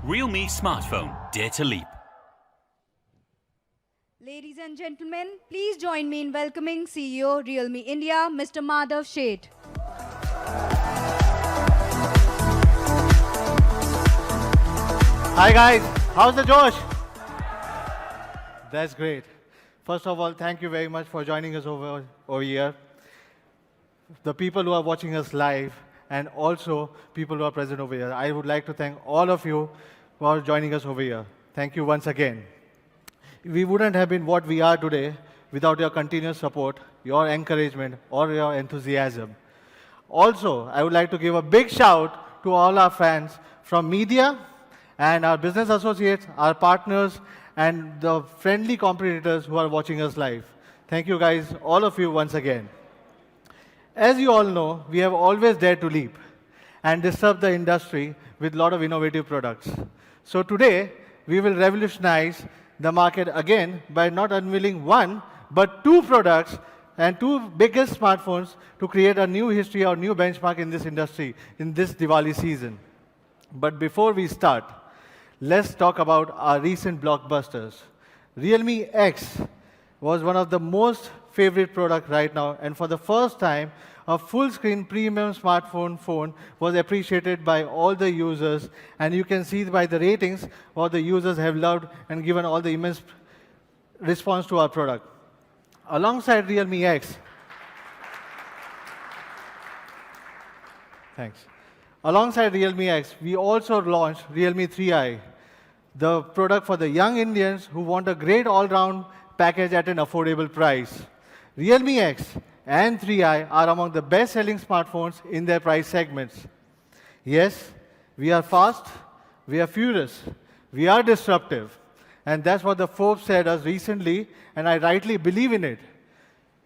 Realme smartphone. Dare to leap. Ladies and gentlemen, please join me in welcoming CEO Realme India, Mr. Madhav Sheth. Hi guys, how's the Josh? That's great. First of all, thank you very much for joining us over here. The people who are watching us live and also people who are present over here. I would like to thank all of you for joining us over here. Thank you once again. We wouldn't have been what we are today without your continuous support, your encouragement, or your enthusiasm. Also, I would like to give a big shout to all our fans from media and our business associates, our partners, and the friendly competitors who are watching us live. Thank you guys, all of you once again. As you all know, we have always dared to leap and disrupt the industry with a lot of innovative products. So today, we will revolutionize the market again by not unveiling one, but two products and two biggest smartphones to create a new history or new benchmark in this industry in this Diwali season. But before we start, let's talk about our recent blockbusters. Realme X was one of the most favorite products right now, and for the first time, a full-screen premium smartphone phone was appreciated by all the users, and you can see by the ratings what the users have loved and given all the immense response to our product. Alongside Realme X, thanks. Alongside Realme X, we also launched Realme 3i, the product for the young Indians who want a great all-round package at an affordable price. Realme X and 3i are among the best-selling smartphones in their price segments. Yes, we are fast, we are furious, we are disruptive, and that's what the Forbes said us recently, and I rightly believe in it.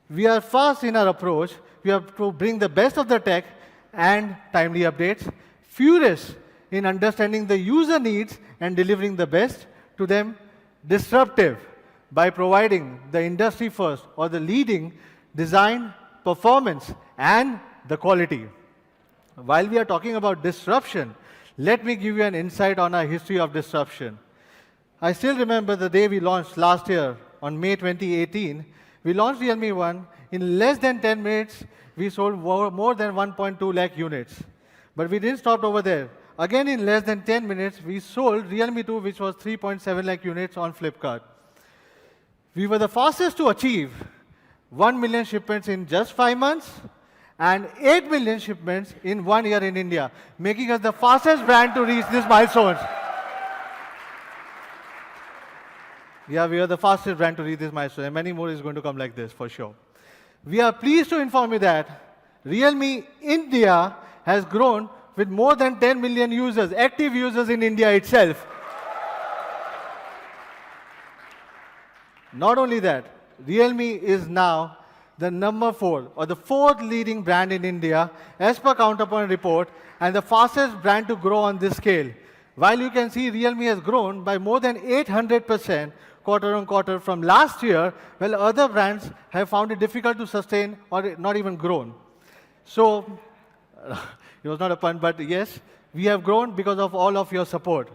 We are fast in our approach, we have to bring the best of the tech and timely updates, furious in understanding the user needs and delivering the best to them, disruptive by providing the industry first or the leading design, performance, and the quality. While we are talking about disruption, let me give you an insight on our history of disruption. I still remember the day we launched last year on May 2018. We launched Realme 1. In less than 10 minutes, we sold more than 1.2 lakh units. But we didn't stop over there. Again, in less than 10 minutes, we sold Realme 2, which was 3.7 lakh units on Flipkart. We were the fastest to achieve 1 million shipments in just 5 months and 8 million shipments in 1 year in India, making us the fastest brand to reach these milestones. Yeah, we are the fastest brand to reach this milestone, and many more is going to come like this for sure. We are pleased to inform you that Realme India has grown with more than 10 million users, active users in India itself. Not only that, Realme is now the number 4 or the 4th leading brand in India as per Counterpoint report and the fastest brand to grow on this scale. While you can see Realme has grown by more than 800% quarter on quarter from last year, while other brands have found it difficult to sustain or not even grown. So, it was not a pun, but yes, we have grown because of all of your support.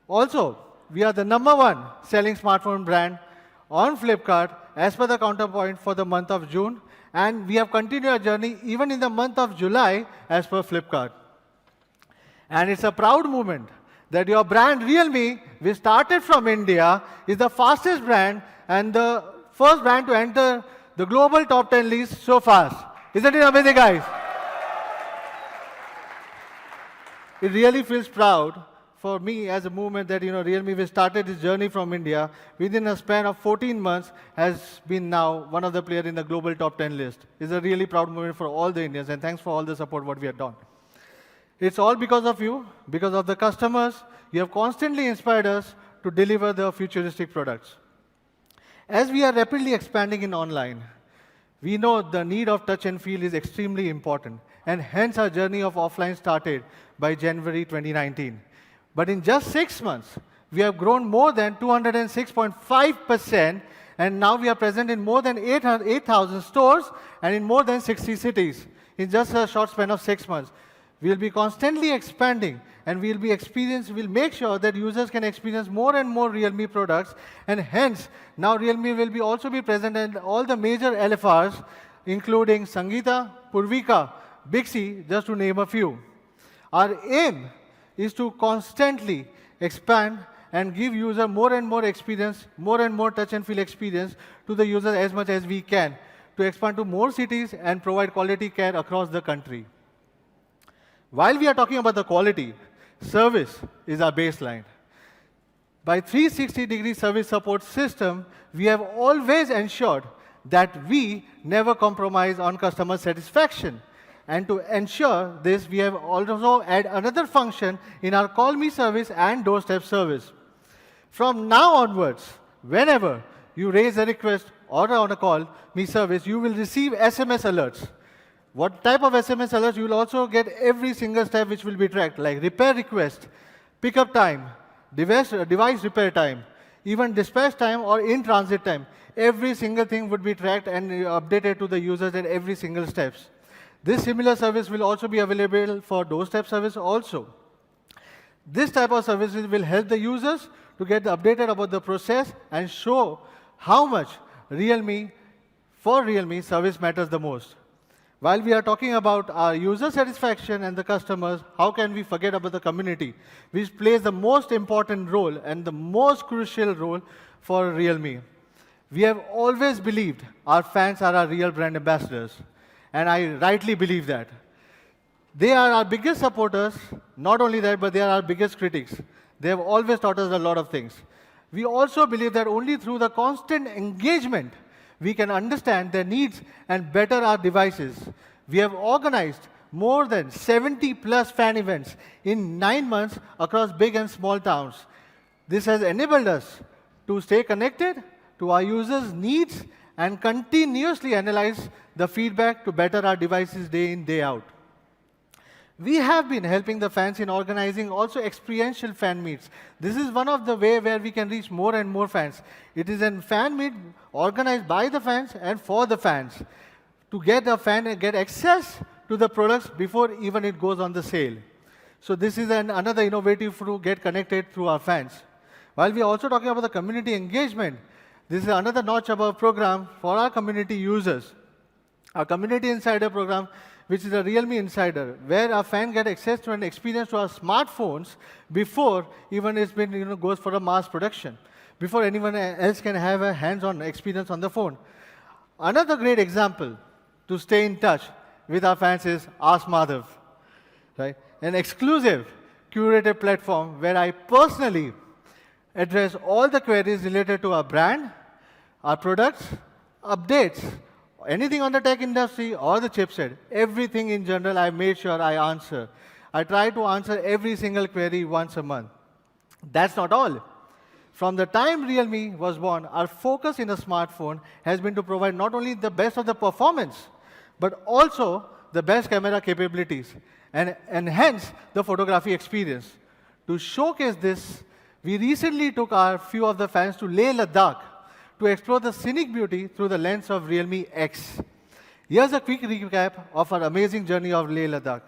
Also, we are the number 1 selling smartphone brand on Flipkart as per the Counterpoint for the month of June, and we have continued our journey even in the month of July as per Flipkart. And it's a proud moment that your brand Realme, which started from India, is the fastest brand and the first brand to enter the global top 10 list so fast. Isn't it amazing, guys? It really feels proud for me as a movement that, Realme, we started this journey from India, within a span of 14 months, has been now one of the players in the global top 10 list. It's a really proud moment for all the Indians, and thanks for all the support what we have done. It's all because of you, because of the customers. You have constantly inspired us to deliver the futuristic products. As we are rapidly expanding in online, we know the need of touch and feel is extremely important, and hence our journey of offline started by January 2019. But in just 6 months, we have grown more than 206.5%, and now we are present in more than 8,000 stores and in more than 60 cities in just a short span of 6 months. We will be constantly expanding, and we'll make sure that users can experience more and more Realme products, and hence, now Realme will also be present in all the major LFRs, including Sangeeta, Purvika, Bixi, just to name a few. Our aim is to constantly expand and give user more and more experience, more and more touch and feel experience to the users as much as we can, to expand to more cities and provide quality care across the country. While we are talking about the quality, service is our baseline. By 360-degree service support system, we have always ensured that we never compromise on customer satisfaction. And to ensure this, we have also added another function in our Call Me service and doorstep service. From now onwards, whenever you raise a request or on a Call Me service, you will receive SMS alerts. What type of SMS alerts? You will also get every single step which will be tracked, like repair request, pickup time, device repair time, even dispatch time or in-transit time. Every single thing would be tracked and updated to the users at every single steps. This similar service will also be available for doorstep service also. This type of services will help the users to get updated about the process and show how much Realme service matters the most. While we are talking about our user satisfaction and the customers, how can we forget about the community, which plays the most important role and the most crucial role for Realme. We have always believed our fans are our real brand ambassadors, and I rightly believe that. They are our biggest supporters. Not only that, but they are our biggest critics. They have always taught us a lot of things. We also believe that only through the constant engagement, we can understand their needs and better our devices. We have organized more than 70+ fan events in 9 months across big and small towns. This has enabled us to stay connected to our users' needs and continuously analyze the feedback to better our devices day in, day out. We have been helping the fans in organizing also experiential fan meets. This is one of the ways where we can reach more and more fans. It is a fan meet organized by the fans and for the fans to get a fan and get access to the products before even it goes on the sale. So this is another innovative to get connected through our fans. While we are also talking about the community engagement, this is another notch of our program for our community users. Our Community Insider program, which is a Realme Insider, where our fans get access to an experience to our smartphones before even it's been goes for a mass production, before anyone else can have a hands-on experience on the phone. Another great example to stay in touch with our fans is Ask Madhav, right? An exclusive curated platform where I personally address all the queries related to our brand, our products, updates, anything on the tech industry or the chipset, everything in general I made sure I answer. I try to answer every single query once a month. That's not all. From the time Realme was born, our focus in a smartphone has been to provide not only the best of the performance, but also the best camera capabilities and enhance the photography experience. To showcase this, we recently took our few of the fans to Leh Ladakh to explore the scenic beauty through the lens of Realme X. Here's a quick recap of our amazing journey of Leh Ladakh.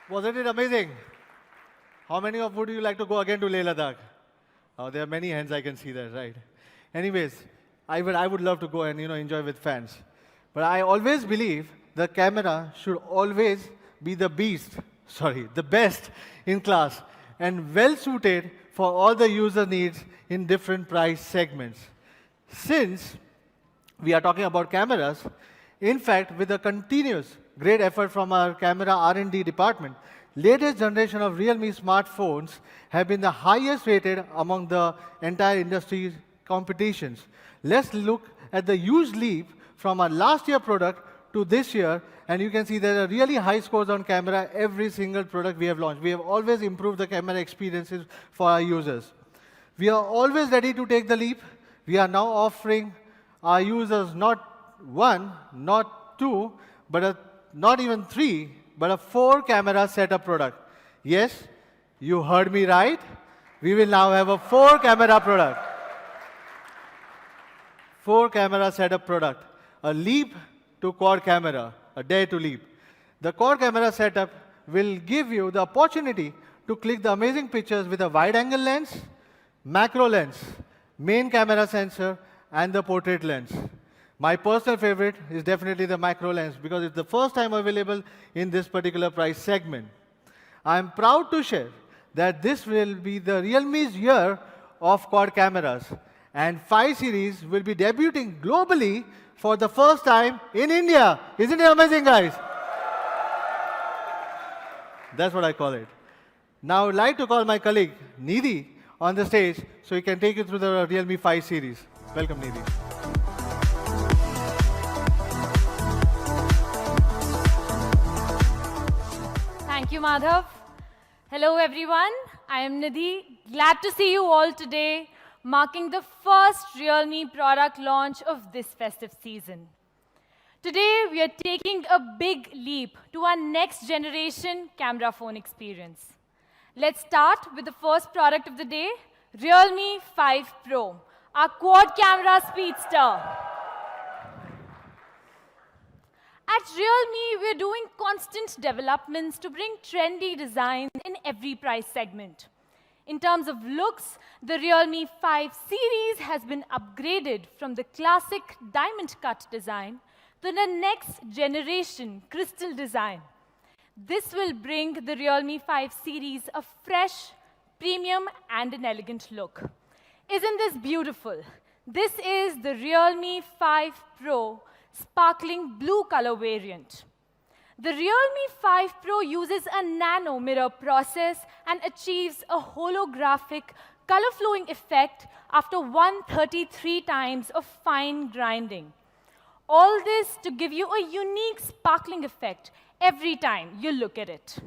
Wasn't it amazing? How many of would you like to go again to Leh Ladakh? Oh, there are many hands, I can see that, right? Anyways, I would love to go and enjoy with fans. But I always believe the camera should always be the best in class and well suited for all the user needs in different price segments. Since we are talking about cameras, in fact, with a continuous great effort from our camera R&D department, latest generation of Realme smartphones have been the highest rated among the entire industry competitions. Let's look at the huge leap from our last year product to this year, and you can see there are really high scores on camera every single product we have launched. We have always improved the camera experiences for our users. We are always ready to take the leap. We are now offering our users not one, not two, but not even three, but a 4-camera setup product. Yes, you heard me right. We will now have a 4-camera product. 4-camera setup product. A leap to quad camera, a dare to leap. The quad camera setup will give you the opportunity to click the amazing pictures with a wide-angle lens, macro lens, main camera sensor, and the portrait lens. My personal favorite is definitely the macro lens because it's the first time available in this particular price segment. I'm proud to share that this will be the Realme's year of quad cameras, and 5 series will be debuting globally for the first time in India. Isn't it amazing, guys? That's what I call it. Now I'd like to call my colleague Nidhi on the stage so he can take you through the Realme 5 series. Welcome, Nidhi. Thank you, Madhav. Hello, everyone. I am Nidhi. Glad to see you all today, marking the first Realme product launch of this festive season. Today, we are taking a big leap to our next generation camera phone experience. Let's start with the first product of the day, Realme 5 Pro, our quad camera speedster. At Realme, we're doing constant developments to bring trendy designs in every price segment. In terms of looks, the Realme 5 series has been upgraded from the classic diamond cut design to the next generation crystal design. This will bring the Realme 5 series a fresh, premium, and an elegant look. Isn't this beautiful? This is the Realme 5 Pro sparkling blue color variant. The Realme 5 Pro uses a nano mirror process and achieves a holographic color flowing effect after 133 times of fine grinding. All this to give you a unique sparkling effect every time you look at it.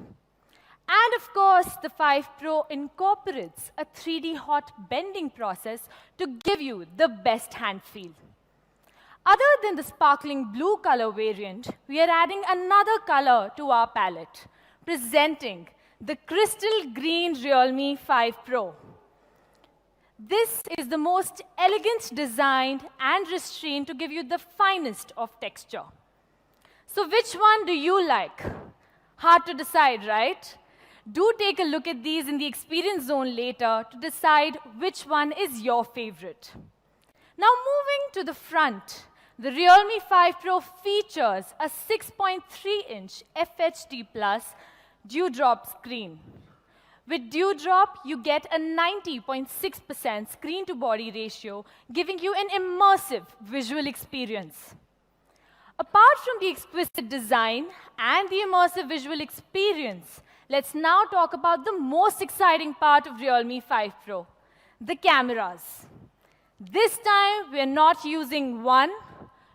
And of course, the 5 Pro incorporates a 3D hot bending process to give you the best hand feel. Other than the sparkling blue color variant, we are adding another color to our palette, presenting the crystal green Realme 5 Pro. This is the most elegant design and restraint to give you the finest of texture. So which one do you like? Hard to decide, right? Do take a look at these in the experience zone later to decide which one is your favorite. Now moving to the front, the Realme 5 Pro features a 6.3-inch FHD Plus dewdrop screen. With dewdrop, you get a 90.6% screen-to-body ratio, giving you an immersive visual experience. Apart from the exquisite design and the immersive visual experience, let's now talk about the most exciting part of Realme 5 Pro, the cameras. This time, we're not using one,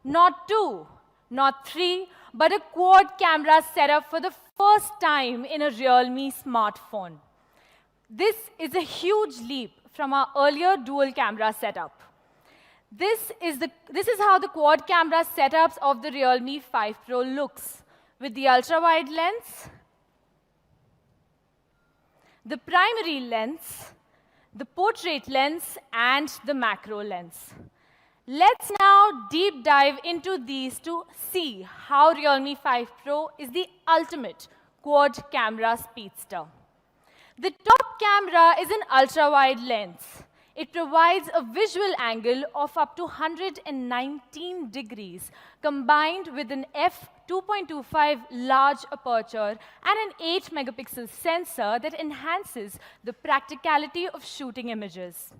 not two, not three, but a quad camera setup for the first time in a Realme smartphone. This is a huge leap from our earlier dual camera setup. This is how the quad camera setups of the Realme 5 Pro looks, with the ultra-wide lens, the primary lens, the portrait lens, and the macro lens. Let's now deep dive into these to see how Realme 5 Pro is the ultimate quad camera speedster. The top camera is an ultra-wide lens. It provides a visual angle of up to 119 degrees, combined with an f2.25 large aperture and an 8-megapixel sensor that enhances the practicality of shooting images.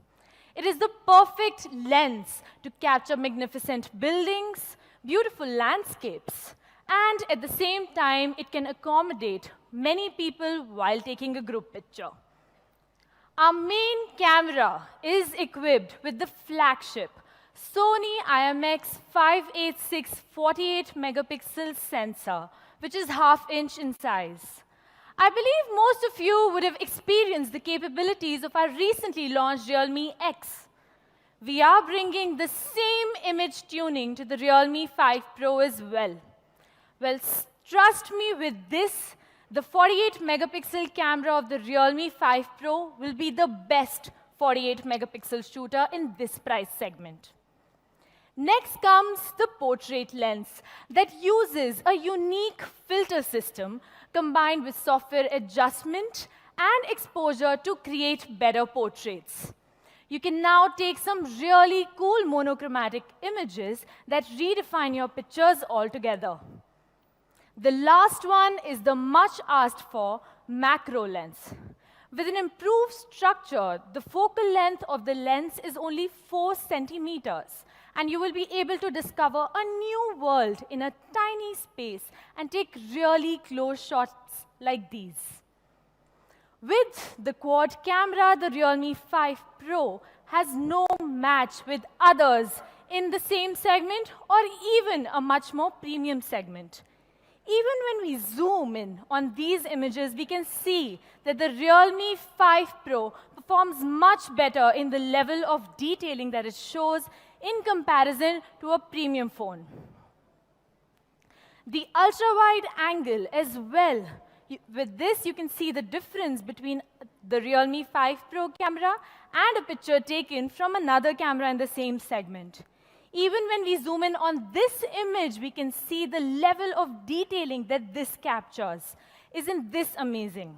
It is the perfect lens to capture magnificent buildings, beautiful landscapes, and at the same time, it can accommodate many people while taking a group picture. Our main camera is equipped with the flagship Sony IMX586 48-megapixel sensor, which is half-inch in size. I believe most of you would have experienced the capabilities of our recently launched Realme X. We are bringing the same image tuning to the Realme 5 Pro as well. Well, trust me with this, the 48-megapixel camera of the Realme 5 Pro will be the best 48-megapixel shooter in this price segment. Next comes the portrait lens that uses a unique filter system combined with software adjustment and exposure to create better portraits. You can now take some really cool monochromatic images that redefine your pictures altogether. The last one is the much asked for macro lens. With an improved structure, the focal length of the lens is only 4 centimeters, and you will be able to discover a new world in a tiny space and take really close shots like these. With the quad camera, the Realme 5 Pro has no match with others in the same segment or even a much more premium segment. Even when we zoom in on these images, we can see that the Realme 5 Pro performs much better in the level of detailing that it shows in comparison to a premium phone. The ultra-wide angle as well. With this, you can see the difference between the Realme 5 Pro camera and a picture taken from another camera in the same segment. Even when we zoom in on this image, we can see the level of detailing that this captures. Isn't this amazing?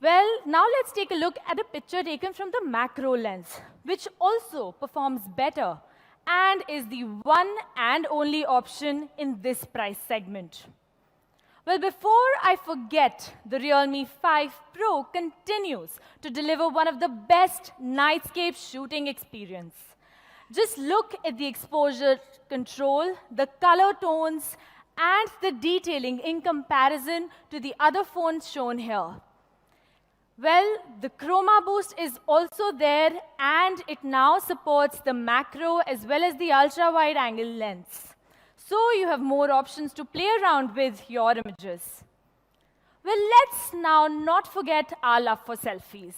Well, now let's take a look at a picture taken from the macro lens, which also performs better and is the one and only option in this price segment. Well, before I forget, the Realme 5 Pro continues to deliver one of the best nightscape shooting experience. Just look at the exposure control, the color tones, and the detailing in comparison to the other phones shown here. Well, the chroma boost is also there, and it now supports the macro as well as the ultra-wide angle lens. so you have more options to play around with your images. Well, let's now not forget our love for selfies.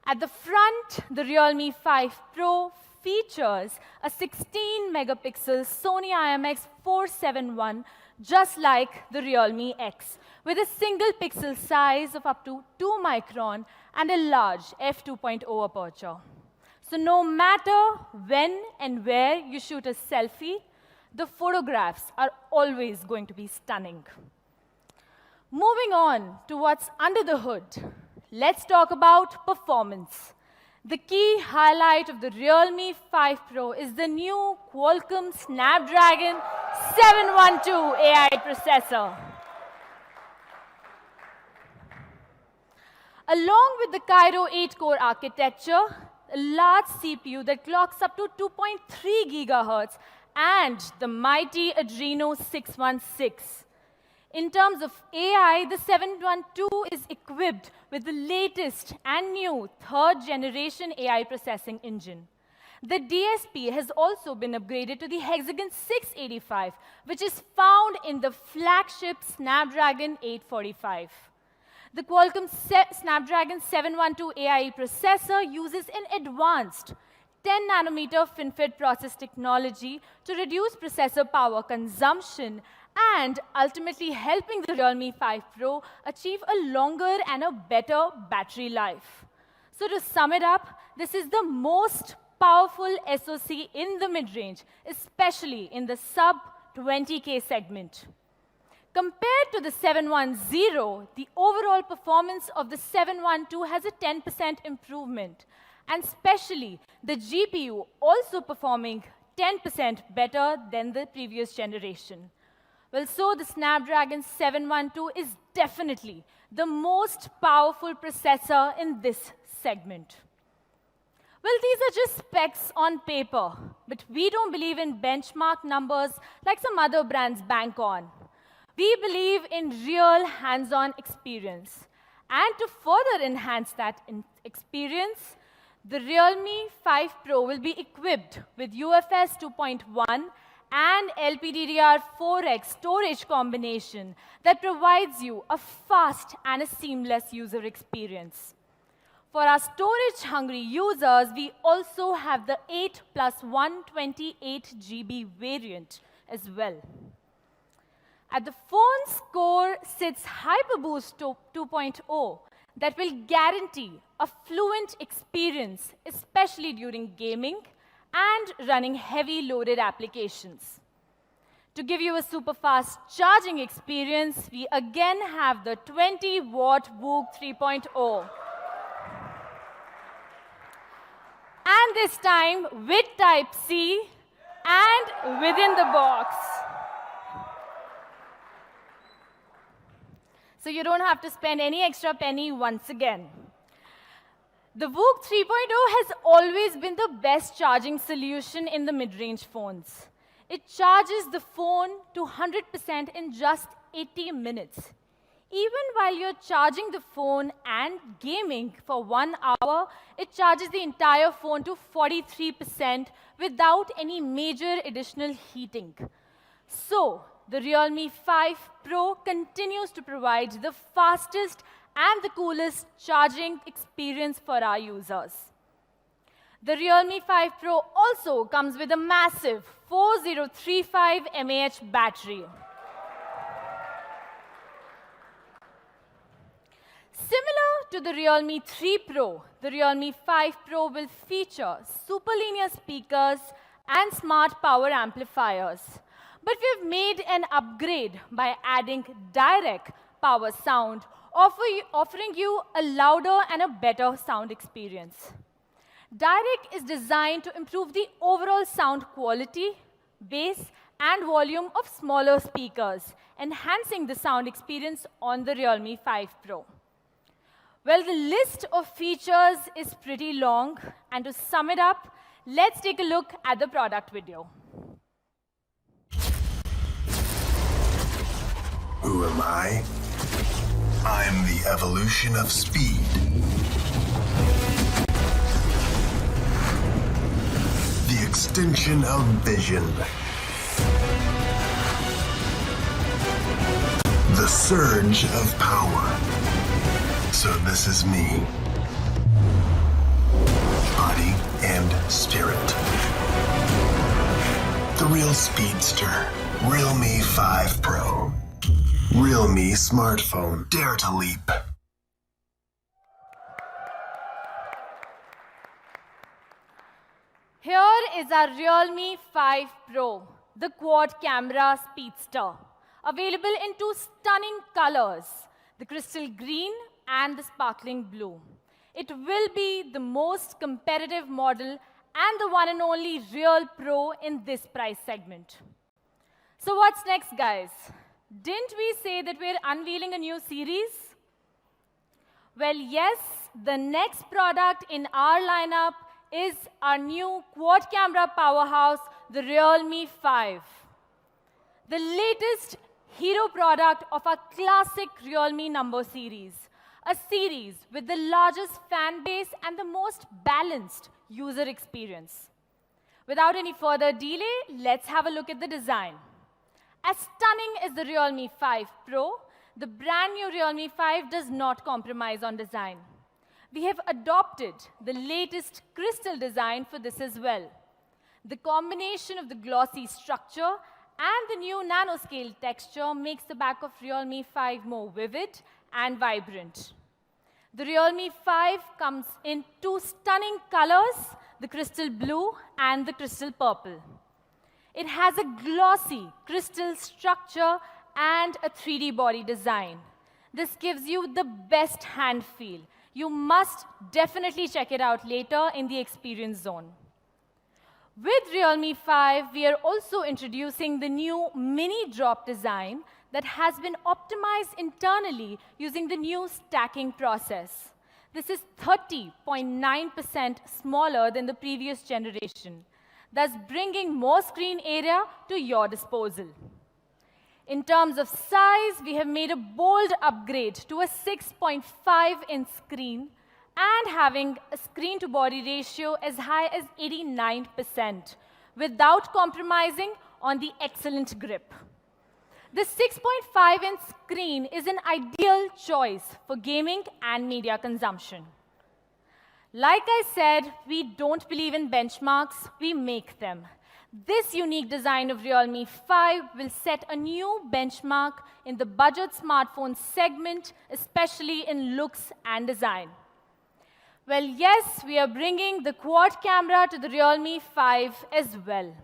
At the front, the Realme 5 Pro features a 16-megapixel Sony IMX471, just like the Realme X, with a single pixel size of up to 2 micron and a large f2.0 aperture. So no matter when and where you shoot a selfie, the photographs are always going to be stunning. Moving on to what's under the hood, let's talk about performance. The key highlight of the Realme 5 Pro is the new Qualcomm Snapdragon 712 AI processor. Along with the Cairo 8-core architecture, a large CPU that clocks up to 2.3 gigahertz, and the mighty Adreno 616. In terms of AI, the 712 is equipped with the latest and new third-generation AI processing engine. The DSP has also been upgraded to the Hexagon 685, which is found in the flagship Snapdragon 845. The Qualcomm Snapdragon 712 AI processor uses an advanced 10-nanometer FinFET process technology to reduce processor power consumption and ultimately helping the Realme 5 Pro achieve a longer and a better battery life. So to sum it up, this is the most powerful SoC in the mid-range, especially in the sub-20K segment. Compared to the 710, the overall performance of the 712 has a 10% improvement, and especially the GPU also performing 10% better than the previous generation. Well, so the Snapdragon 712 is definitely the most powerful processor in this segment. Well, these are just specs on paper, but we don't believe in benchmark numbers like some other brands bank on. We believe in real hands-on experience. And to further enhance that experience, the Realme 5 Pro will be equipped with UFS 2.1 and LPDDR4X storage combination that provides you a fast and a seamless user experience. For our storage-hungry users, we also have the 8 plus 128 GB variant as well. At the phone's core sits HyperBoost 2.0 that will guarantee a fluent experience, especially during gaming and running heavy loaded applications. To give you a super fast charging experience, we again have the 20-watt VOOC 3.0. And this time with Type-C and within the box. So you don't have to spend any extra penny once again. The VOOC 3.0 has always been the best charging solution in the mid-range phones. It charges the phone to 100% in just 80 minutes. Even while you're charging the phone and gaming for 1 hour, it charges the entire phone to 43% without any major additional heating. So, the Realme 5 Pro continues to provide the fastest and the coolest charging experience for our users. The Realme 5 Pro also comes with a massive 4035 mAh battery. Similar to the Realme 3 Pro, the Realme 5 Pro will feature super linear speakers and smart power amplifiers. But we've made an upgrade by adding direct power sound, offering you a louder and a better sound experience. Direct is designed to improve the overall sound quality, bass, and volume of smaller speakers, enhancing the sound experience on the Realme 5 Pro. Well, the list of features is pretty long, and to sum it up, let's take a look at the product video. Who am I? I'm the evolution of speed. The extension of vision. the surge of power. So this is me. Body and spirit. The real speedster. Realme 5 Pro. Realme smartphone. Dare to leap. Here is our Realme 5 Pro, the quad camera speedster. Available in two stunning colors, the crystal green and the sparkling blue. It will be the most competitive model and the one and only real pro in this price segment. So what's next, guys? Didn't we say that we're unveiling a new series? Well, yes, the next product in our lineup is our new quad camera powerhouse, the Realme 5. The latest hero product of our classic Realme number series. A series with the largest fan base and the most balanced user experience. Without any further delay, let's have a look at the design. As stunning as the Realme 5 Pro, the brand new Realme 5 does not compromise on design. We have adopted the latest crystal design for this as well. The combination of the glossy structure and the new nanoscale texture makes the back of Realme 5 more vivid and vibrant. The Realme 5 comes in two stunning colors, the crystal blue and the crystal purple. It has a glossy crystal structure and a 3D body design. This gives you the best hand feel. You must definitely check it out later in the experience zone. With Realme 5, we are also introducing the new mini drop design that has been optimized internally using the new stacking process. This is 30.9% smaller than the previous generation, thus bringing more screen area to your disposal. In terms of size, we have made a bold upgrade to a 6.5-inch screen and having a screen-to-body ratio as high as 89% without compromising on the excellent grip. The 6.5-inch screen is an ideal choice for gaming and media consumption. Like I said, we don't believe in benchmarks, we make them. This unique design of Realme 5 will set a new benchmark in the budget smartphone segment, especially in looks and design. Well, yes, we are bringing the quad camera to the Realme 5 as well.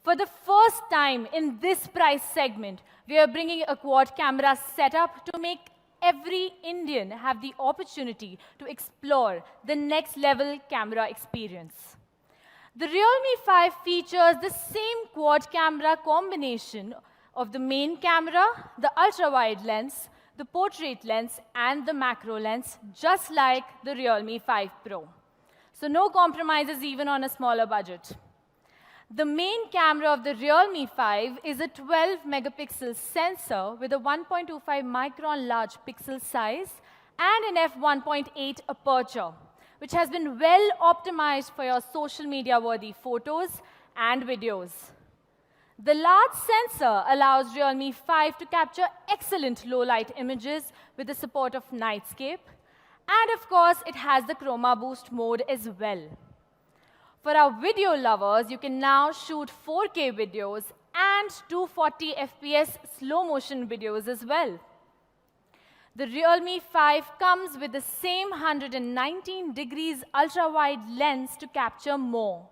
For the first time in this price segment, we are bringing a quad camera setup to make every Indian have the opportunity to explore the next level camera experience. The Realme 5 features the same quad camera combination of the main camera, the ultra-wide lens, the portrait lens, and the macro lens, just like the Realme 5 Pro. So no compromises even on a smaller budget. The main camera of the Realme 5 is a 12-megapixel sensor with a 1.25 micron large pixel size and an f1.8 aperture, which has been well optimized for your social media-worthy photos and videos. The large sensor allows Realme 5 to capture excellent low-light images with the support of Nightscape. And of course, it has the Chroma Boost mode as well. For our video lovers, you can now shoot 4K videos and 240 FPS slow-motion videos as well. The Realme 5 comes with the same 119 degrees ultra-wide lens to capture more.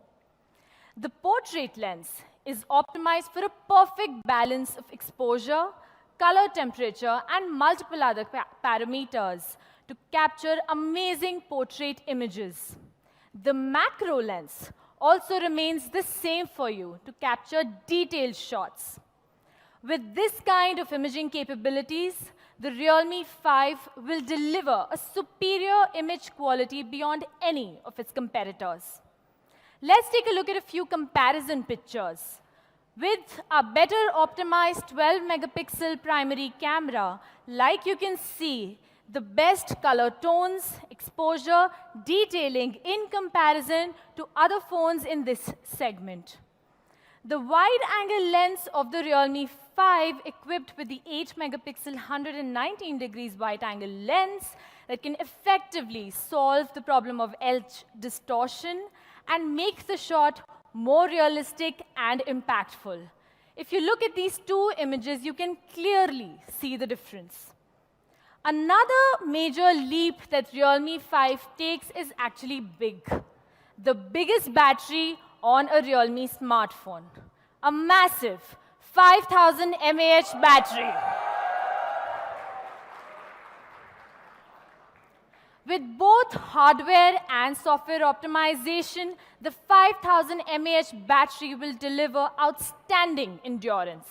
The portrait lens is optimized for a perfect balance of exposure, color temperature, and multiple other parameters to capture amazing portrait images. The macro lens also remains the same for you to capture detailed shots. With this kind of imaging capabilities, the Realme 5 will deliver a superior image quality beyond any of its competitors. Let's take a look at a few comparison pictures. With a better optimized 12-megapixel primary camera, like you can see, the best color tones, exposure, detailing in comparison to other phones in this segment. The wide-angle lens of the Realme 5 equipped with the 8-megapixel 119 degrees wide-angle lens that can effectively solve the problem of edge distortion and make the shot more realistic and impactful. If you look at these two images, you can clearly see the difference. Another major leap that Realme 5 takes is actually big. The biggest battery on a Realme smartphone. A massive 5,000 mAh battery. With both hardware and software optimization, the 5,000 mAh battery will deliver outstanding endurance.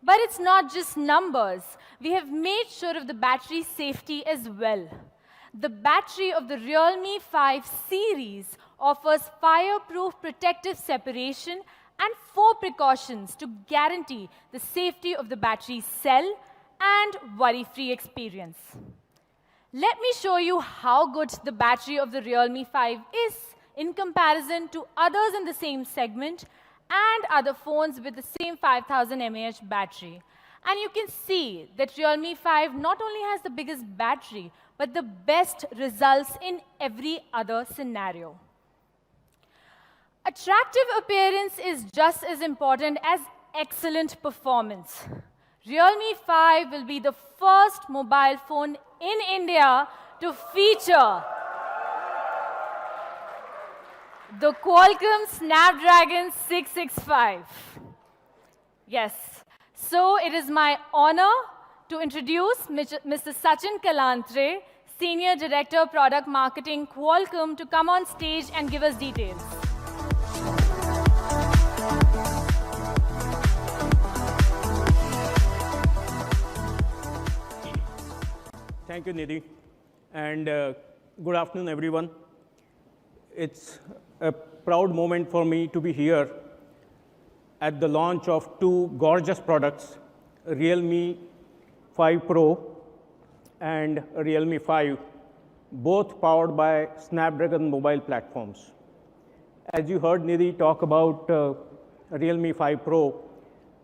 But it's not just numbers. We have made sure of the battery safety as well. The battery of the Realme 5 series offers fireproof protective separation and 4 precautions to guarantee the safety of the battery cell and worry-free experience. Let me show you how good the battery of the Realme 5 is in comparison to others in the same segment and other phones with the same 5,000 mAh battery. And you can see that Realme 5 not only has the biggest battery, but the best results in every other scenario. Attractive appearance is just as important as excellent performance. Realme 5 will be the first mobile phone in India to feature the Qualcomm Snapdragon 665. Yes, so it is my honor to introduce Mr. Sachin Kalantre, Senior Director Product Marketing, Qualcomm, to come on stage and give us details. Thank you, Nidhi, and good afternoon, everyone. It's a proud moment for me to be here at the launch of two gorgeous products, Realme 5 Pro and Realme 5, both powered by Snapdragon mobile platforms. As you heard Nidhi talk about Realme 5 Pro,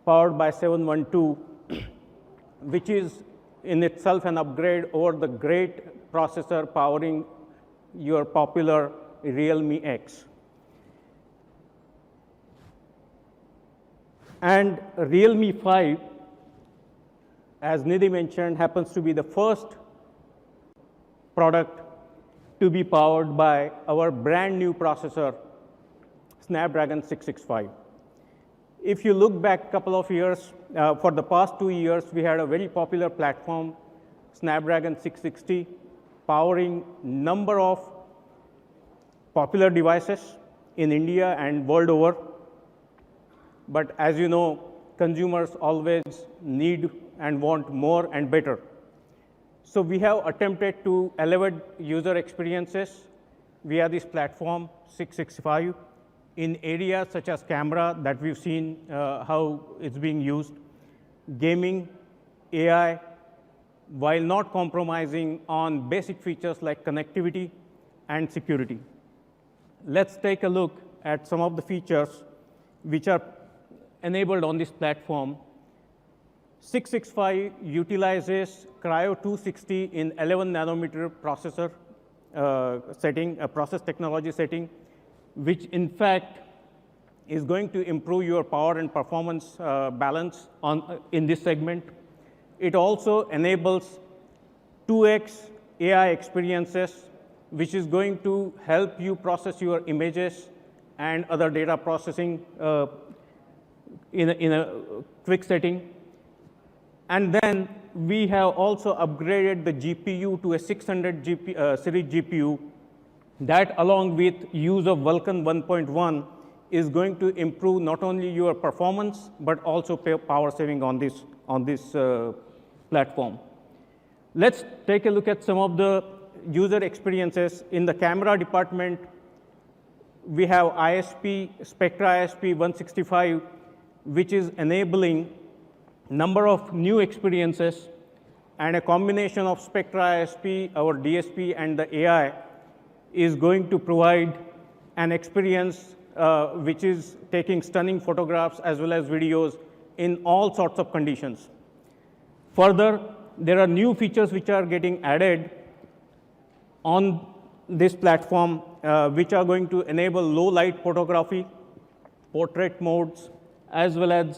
powered by 712, which is in itself an upgrade over the great processor powering your popular Realme X. And Realme 5, as Nidhi mentioned, happens to be the first product to be powered by our brand new processor, Snapdragon 665. If you look back a couple of years, for the past 2 years, we had a very popular platform, Snapdragon 660, powering number of popular devices in India and world over. But as you know, consumers always need and want more and better. So we have attempted to elevate user experiences via this platform, 665, in areas such as camera that we've seen how it's being used, gaming, AI, while not compromising on basic features like connectivity and security. Let's take a look at some of the features which are enabled on this platform. 665 utilizes Cryo 260 in 11 nanometer processor setting, a process technology setting, which in fact is going to improve your power and performance balance in this segment. It also enables 2x AI experiences, which is going to help you process your images and other data processing in a quick setting. And then we have also upgraded the GPU to a 600 series GPU that, along with use of Vulkan 1.1, is going to improve not only your performance, but also power saving on this platform. Let's take a look at some of the user experiences. In the camera department, we have ISP, Spectra ISP 165, which is enabling number of new experiences, and a combination of Spectra ISP, our DSP, and the AI is going to provide an experience which is taking stunning photographs as well as videos in all sorts of conditions. Further, there are new features which are getting added on this platform, which are going to enable low light photography, portrait modes, as well as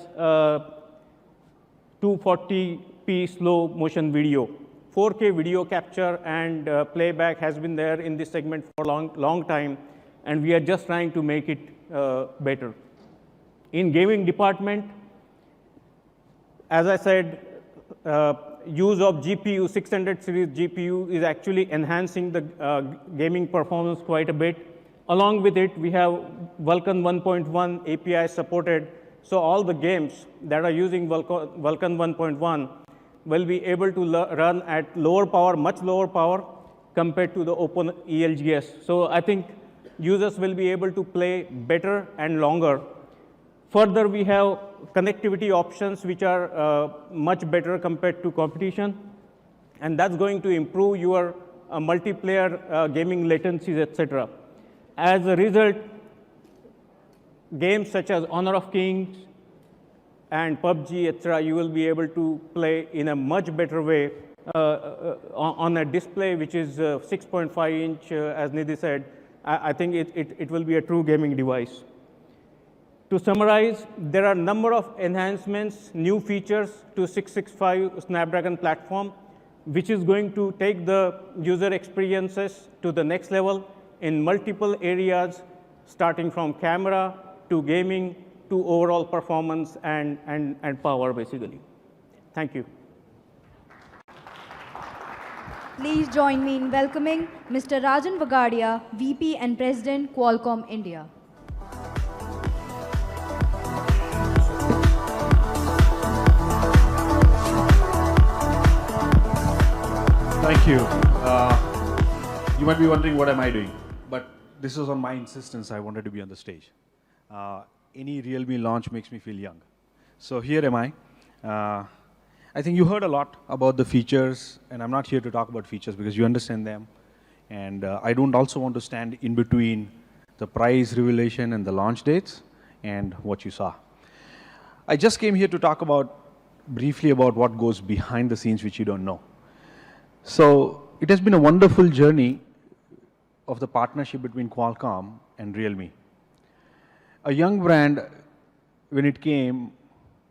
240p slow motion video. 4K video capture and playback has been there in this segment for a long time, and we are just trying to make it better. In gaming department, as I said, use of GPU, 600 series GPU is actually enhancing the gaming performance quite a bit. Along with it, we have Vulkan 1.1 API supported. So all the games that are using Vulkan 1.1 will be able to run at lower power, much lower power compared to the open ELGS. So I think users will be able to play better and longer. Further, we have connectivity options which are much better compared to competition, and that's going to improve your multiplayer gaming latencies, etc. As a result, games such as Honor of Kings and PUBG, etc., you will be able to play in a much better way on a display which is 6.5 inch, as Nidhi said. I think it will be a true gaming device. To summarize, there are a number of enhancements, new features to 665 Snapdragon platform, which is going to take the user experiences to the next level in multiple areas, starting from camera to gaming to overall performance and power, basically. Thank you. Please join me in welcoming Mr. Rajan Vagadia, VP and President, Qualcomm India. Thank you. You might be wondering what am I doing, but this is on my insistence. I wanted to be on the stage. Any Realme launch makes me feel young. So here am I. I think you heard a lot about the features, and I'm not here to talk about features because you understand them. And I don't also want to stand in between the price revelation and the launch dates and what you saw. I just came here to talk briefly about what goes behind the scenes which you don't know. So it has been a wonderful journey of the partnership between Qualcomm and Realme. A young brand, when it came,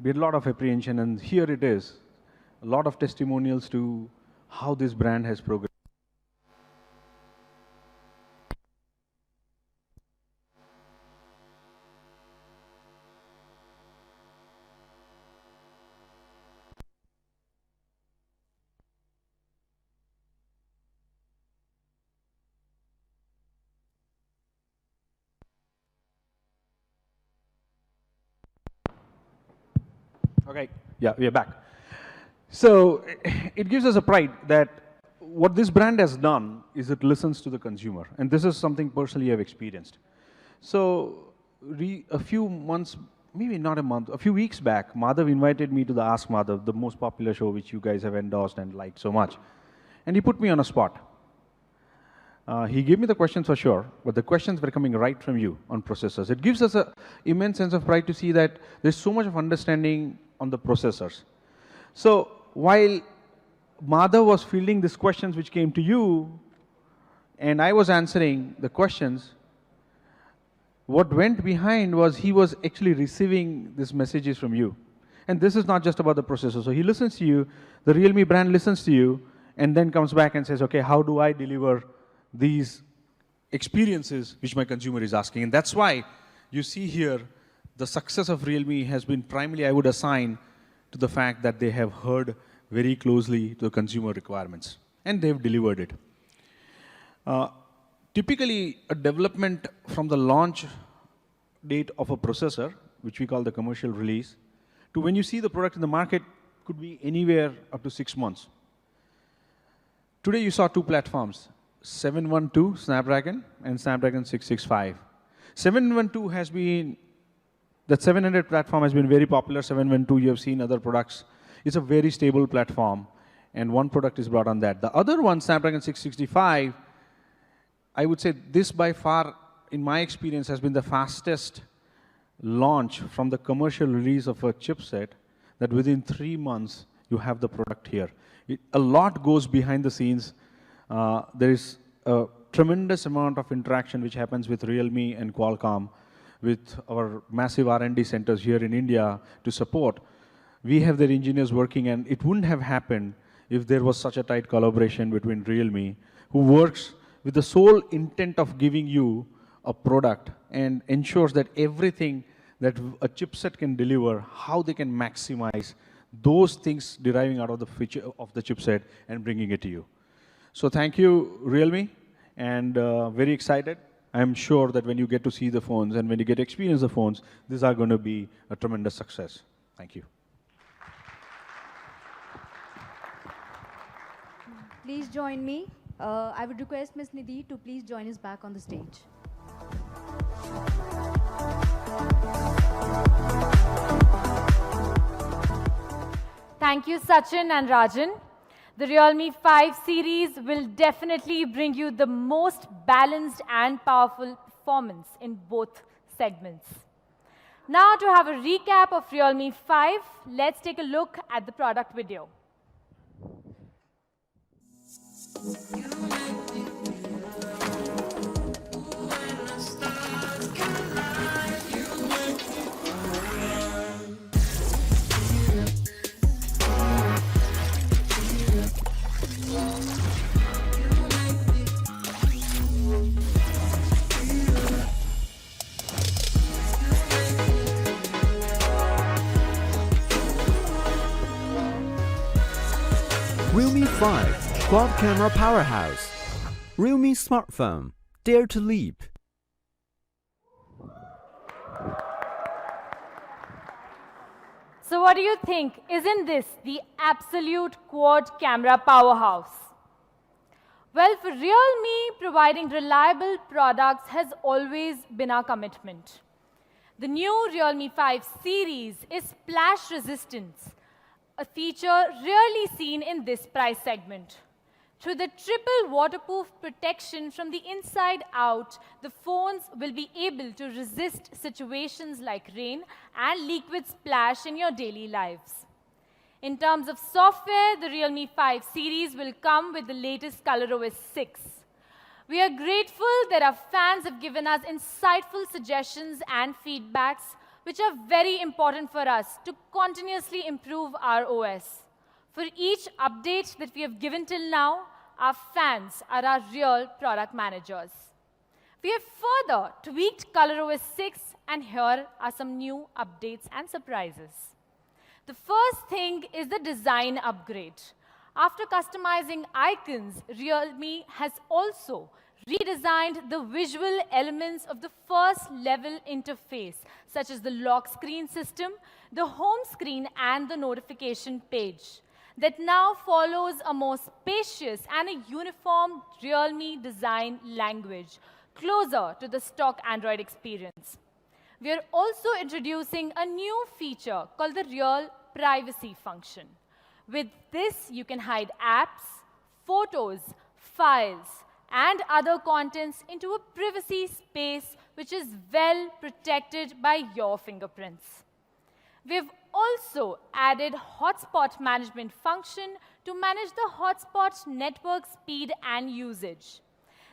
we had a lot of apprehension, and here it is, a lot of testimonials to how this brand has progressed. Okay, yeah, we are back. So it gives us a pride that what this brand has done is it listens to the consumer. And this is something personally I've experienced. So a few months, maybe not a month, a few weeks back, Madhav invited me to the Ask Madhav, the most popular show which you guys have endorsed and liked so much. And he put me on a spot. He gave me the questions for sure, but the questions were coming right from you on processors. It gives us an immense sense of pride to see that there's so much of understanding on the processors. So while Madhav was fielding these questions which came to you, and I was answering the questions, what went behind was he was actually receiving these messages from you. And this is not just about the processor. So he listens to you, the Realme brand listens to you, and then comes back and says, okay, how do I deliver these experiences which my consumer is asking? And that's why you see here the success of Realme has been primarily, I would assign, to the fact that they have heard very closely to the consumer requirements, and they've delivered it. Typically, a development from the launch date of a processor, which we call the commercial release, to when you see the product in the market could be anywhere up to 6 months. Today you saw two platforms, 712 Snapdragon and Snapdragon 665. 712 has been, that 700 platform has been very popular. 712, you have seen other products. It's a very stable platform, and one product is brought on that. The other one, Snapdragon 665, I would say this by far, in my experience, has been the fastest launch from the commercial release of a chipset that within 3 months you have the product here. A lot goes behind the scenes. There is a tremendous amount of interaction which happens with Realme and Qualcomm, with our massive R&D centers here in India to support. We have their engineers working, and it wouldn't have happened if there was such a tight collaboration between Realme, who works with the sole intent of giving you a product and ensures that everything that a chipset can deliver, how they can maximize those things deriving out of the feature of the chipset and bringing it to you. So thank you, Realme, and very excited. I'm sure that when you get to see the phones and when you get to experience the phones, these are going to be a tremendous success. Thank you. Please join me. I would request Ms. Nidhi to please join us back on the stage. Thank you, Sachin and Rajan. The Realme 5 series will definitely bring you the most balanced and powerful performance in both segments. Now, to have a recap of Realme 5, let's take a look at the product video. Realme 5 Quad Camera Powerhouse. Realme Smartphone. Dare to leap. So what do you think? Isn't this the absolute quad camera powerhouse? Well, for Realme, providing reliable products has always been our commitment. The new Realme 5 series is splash resistance, a feature rarely seen in this price segment. Through the triple waterproof protection from the inside out, the phones will be able to resist situations like rain and liquid splash in your daily lives. In terms of software, the Realme 5 series will come with the latest ColorOS 6. We are grateful that our fans have given us insightful suggestions and feedbacks, which are very important for us to continuously improve our OS. For each update that we have given till now, our fans are our real product managers. We have further tweaked ColorOS 6, and here are some new updates and surprises. The first thing is the design upgrade. After customizing icons, Realme has also redesigned the visual elements of the first level interface, such as the lock screen system, the home screen, and the notification page, that now follows a more spacious and a uniform Realme design language, closer to the stock Android experience. We are also introducing a new feature called the Real Privacy function. With this, you can hide apps, photos, files, and other contents into a privacy space which is well protected by your fingerprints. We've also added hotspot management function to manage the hotspot network speed and usage.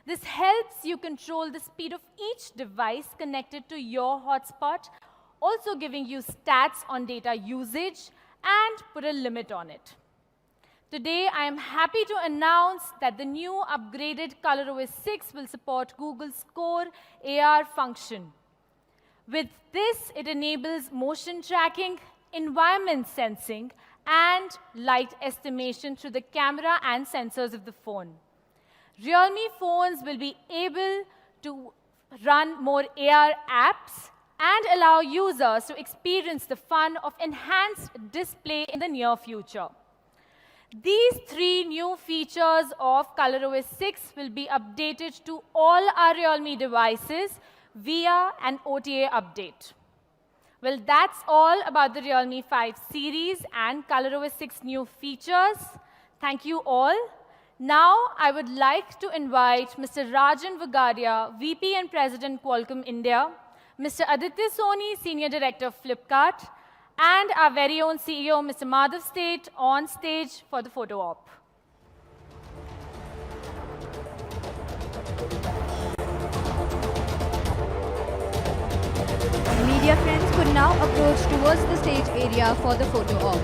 This helps you control the speed of each device connected to your hotspot, also giving you stats on data usage and put a limit on it. Today, I am happy to announce that the new upgraded ColorOS 6 will support Google's core AR function. With this, it enables motion tracking, environment sensing, and light estimation through the camera and sensors of the phone. Realme phones will be able to run more AR apps and allow users to experience the fun of enhanced display in the near future. These 3 new features of ColorOS 6 will be updated to all our Realme devices via an OTA update. Well, that's all about the Realme 5 series and ColorOS 6 new features. Thank you all. Now, I would like to invite Mr. Rajan Vagadia, VP and President, Qualcomm India, Mr. Aditya Soni, Senior Director of Flipkart, and our very own CEO, Mr. Madhav State, on stage for the photo op. Media friends could now approach towards the stage area for the photo op.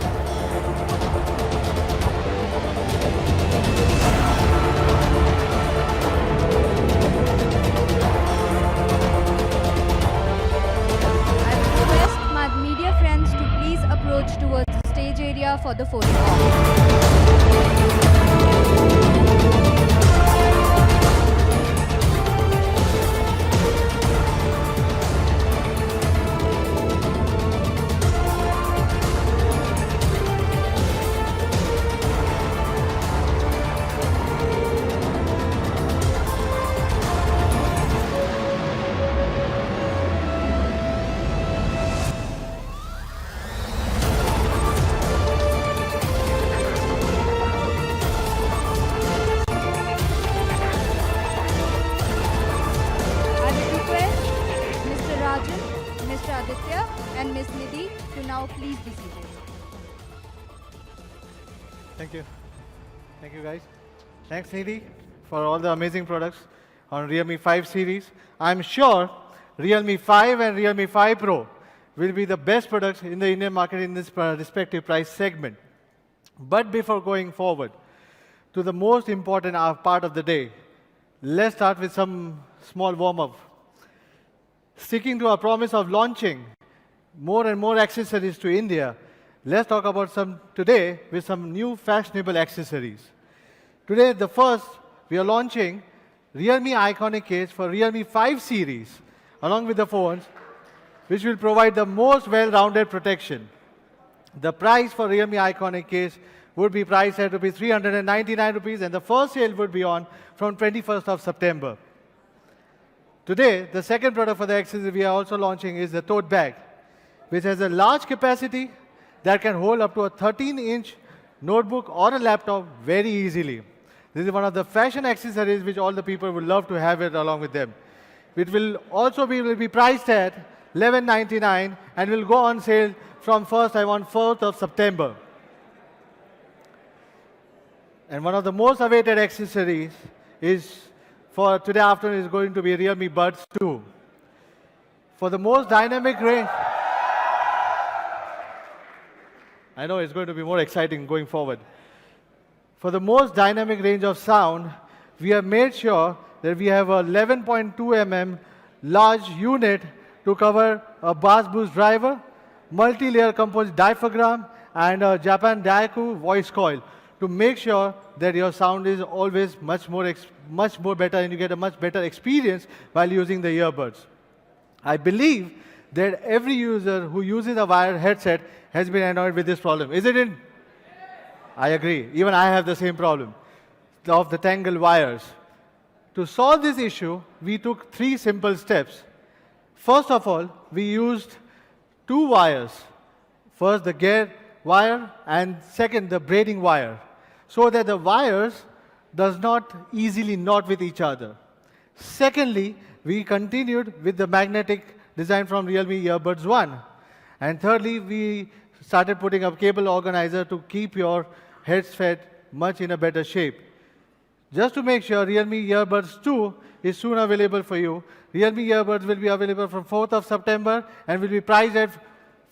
I would request my media friends to please approach towards the stage area for the photo op. I would request Mr. Rajan, Mr. Aditya, and Ms. Nidhi to now please be seated. Thank you. Thank you, guys. Thanks, Nidhi, for all the amazing products on Realme 5 series. I'm sure Realme 5 and Realme 5 Pro will be the best products in the Indian market in this respective price segment. But before going forward to the most important part of the day, let's start with some small warm-up. Sticking to our promise of launching more and more accessories to India, let's talk about some today with some new fashionable accessories. Today, the first, we are launching Realme Iconic Case for Realme 5 series, along with the phones, which will provide the most well-rounded protection. The price for Realme Iconic Case would be priced at ₹399, and the first sale would be on from 21st of September. Today, the second product for the accessory we are also launching is the tote bag, which has a large capacity that can hold up to a 13-inch notebook or a laptop very easily. This is one of the fashion accessories which all the people would love to have it along with them. It will also be priced at $11.99 and will go on sale from 4th of September. And one of the most awaited accessories is for today afternoon is going to be Realme Buds 2. For the most dynamic range, I know it's going to be more exciting going forward. For the most dynamic range of sound, we have made sure that we have a 11.2 mm large unit to cover a bass boost driver, multi-layer composite diaphragm, and a Japan Daiku voice coil to make sure that your sound is always much more better and you get a much better experience while using the earbuds. I believe that every user who uses a wired headset has been annoyed with this problem. Is it in? I agree. Even I have the same problem of the tangled wires. To solve this issue, we took 3 simple steps. First of all, we used 2 wires. First, the gear wire, and second, the braiding wire, so that the wires does not easily knot with each other. Secondly, we continued with the magnetic design from Realme Earbuds 1. And thirdly, we started putting a cable organizer to keep your headset much in a better shape. Just to make sure, Realme Earbuds 2 is soon available for you. Realme Earbuds will be available from 4th of September and will be priced at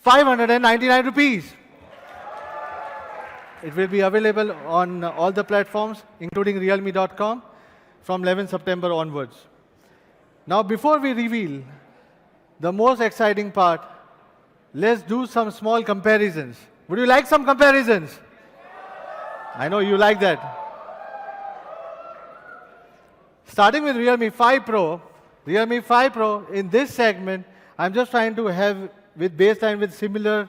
₹599. It will be available on all the platforms, including realme.com, from 11 September onwards. Now, before we reveal the most exciting part, let's do some small comparisons. Would you like some comparisons? I know you like that. Starting with Realme 5 Pro. Realme 5 Pro, in this segment, I'm just trying to have with baseline with similar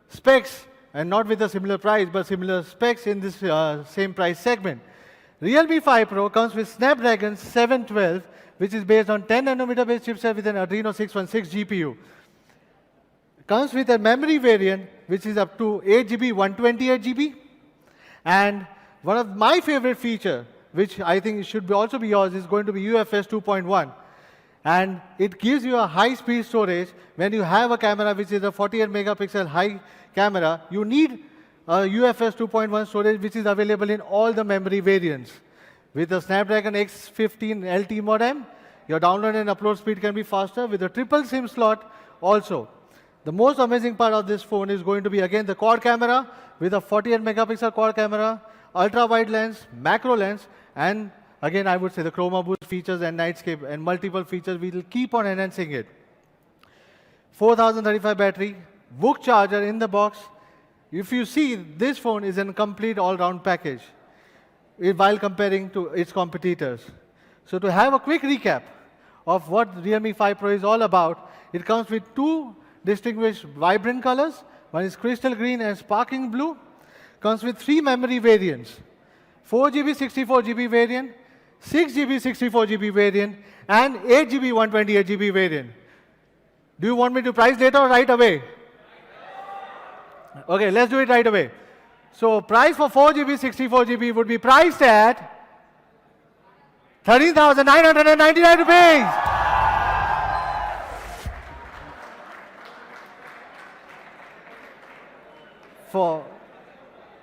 specs, and not with a similar price, but similar specs in this same price segment. Realme 5 Pro comes with Snapdragon 712, which is based on 10 nanometer based chipset with an Adreno 616 GPU. Comes with a memory variant, which is up to 8 GB, 128 GB. And one of my favorite feature, which I think should also be yours, is going to be UFS 2.1. And it gives you a high-speed storage. When you have a camera which is a 48 megapixel high camera, you need a UFS 2.1 storage which is available in all the memory variants. With the Snapdragon X15 LT modem, your download and upload speed can be faster with a triple SIM slot also. The most amazing part of this phone is going to be again the quad camera with a 48 megapixel quad camera, ultra wide lens, macro lens, and again I would say the chroma boost features and nightscape and multiple features. We will keep on enhancing it. 4035 battery, book charger in the box. If you see, this phone is a complete all-round package while comparing to its competitors. So to have a quick recap of what Realme 5 Pro is all about, it comes with two distinguished vibrant colors. One is crystal green and sparkling blue. Comes with 3 memory variants: 4GB 64GB variant, 6GB 64GB variant, and 8GB 128GB variant. Do you want me to price later or right away? Okay, let's do it right away. So price for 4GB 64GB would be priced at 13,999 rupees.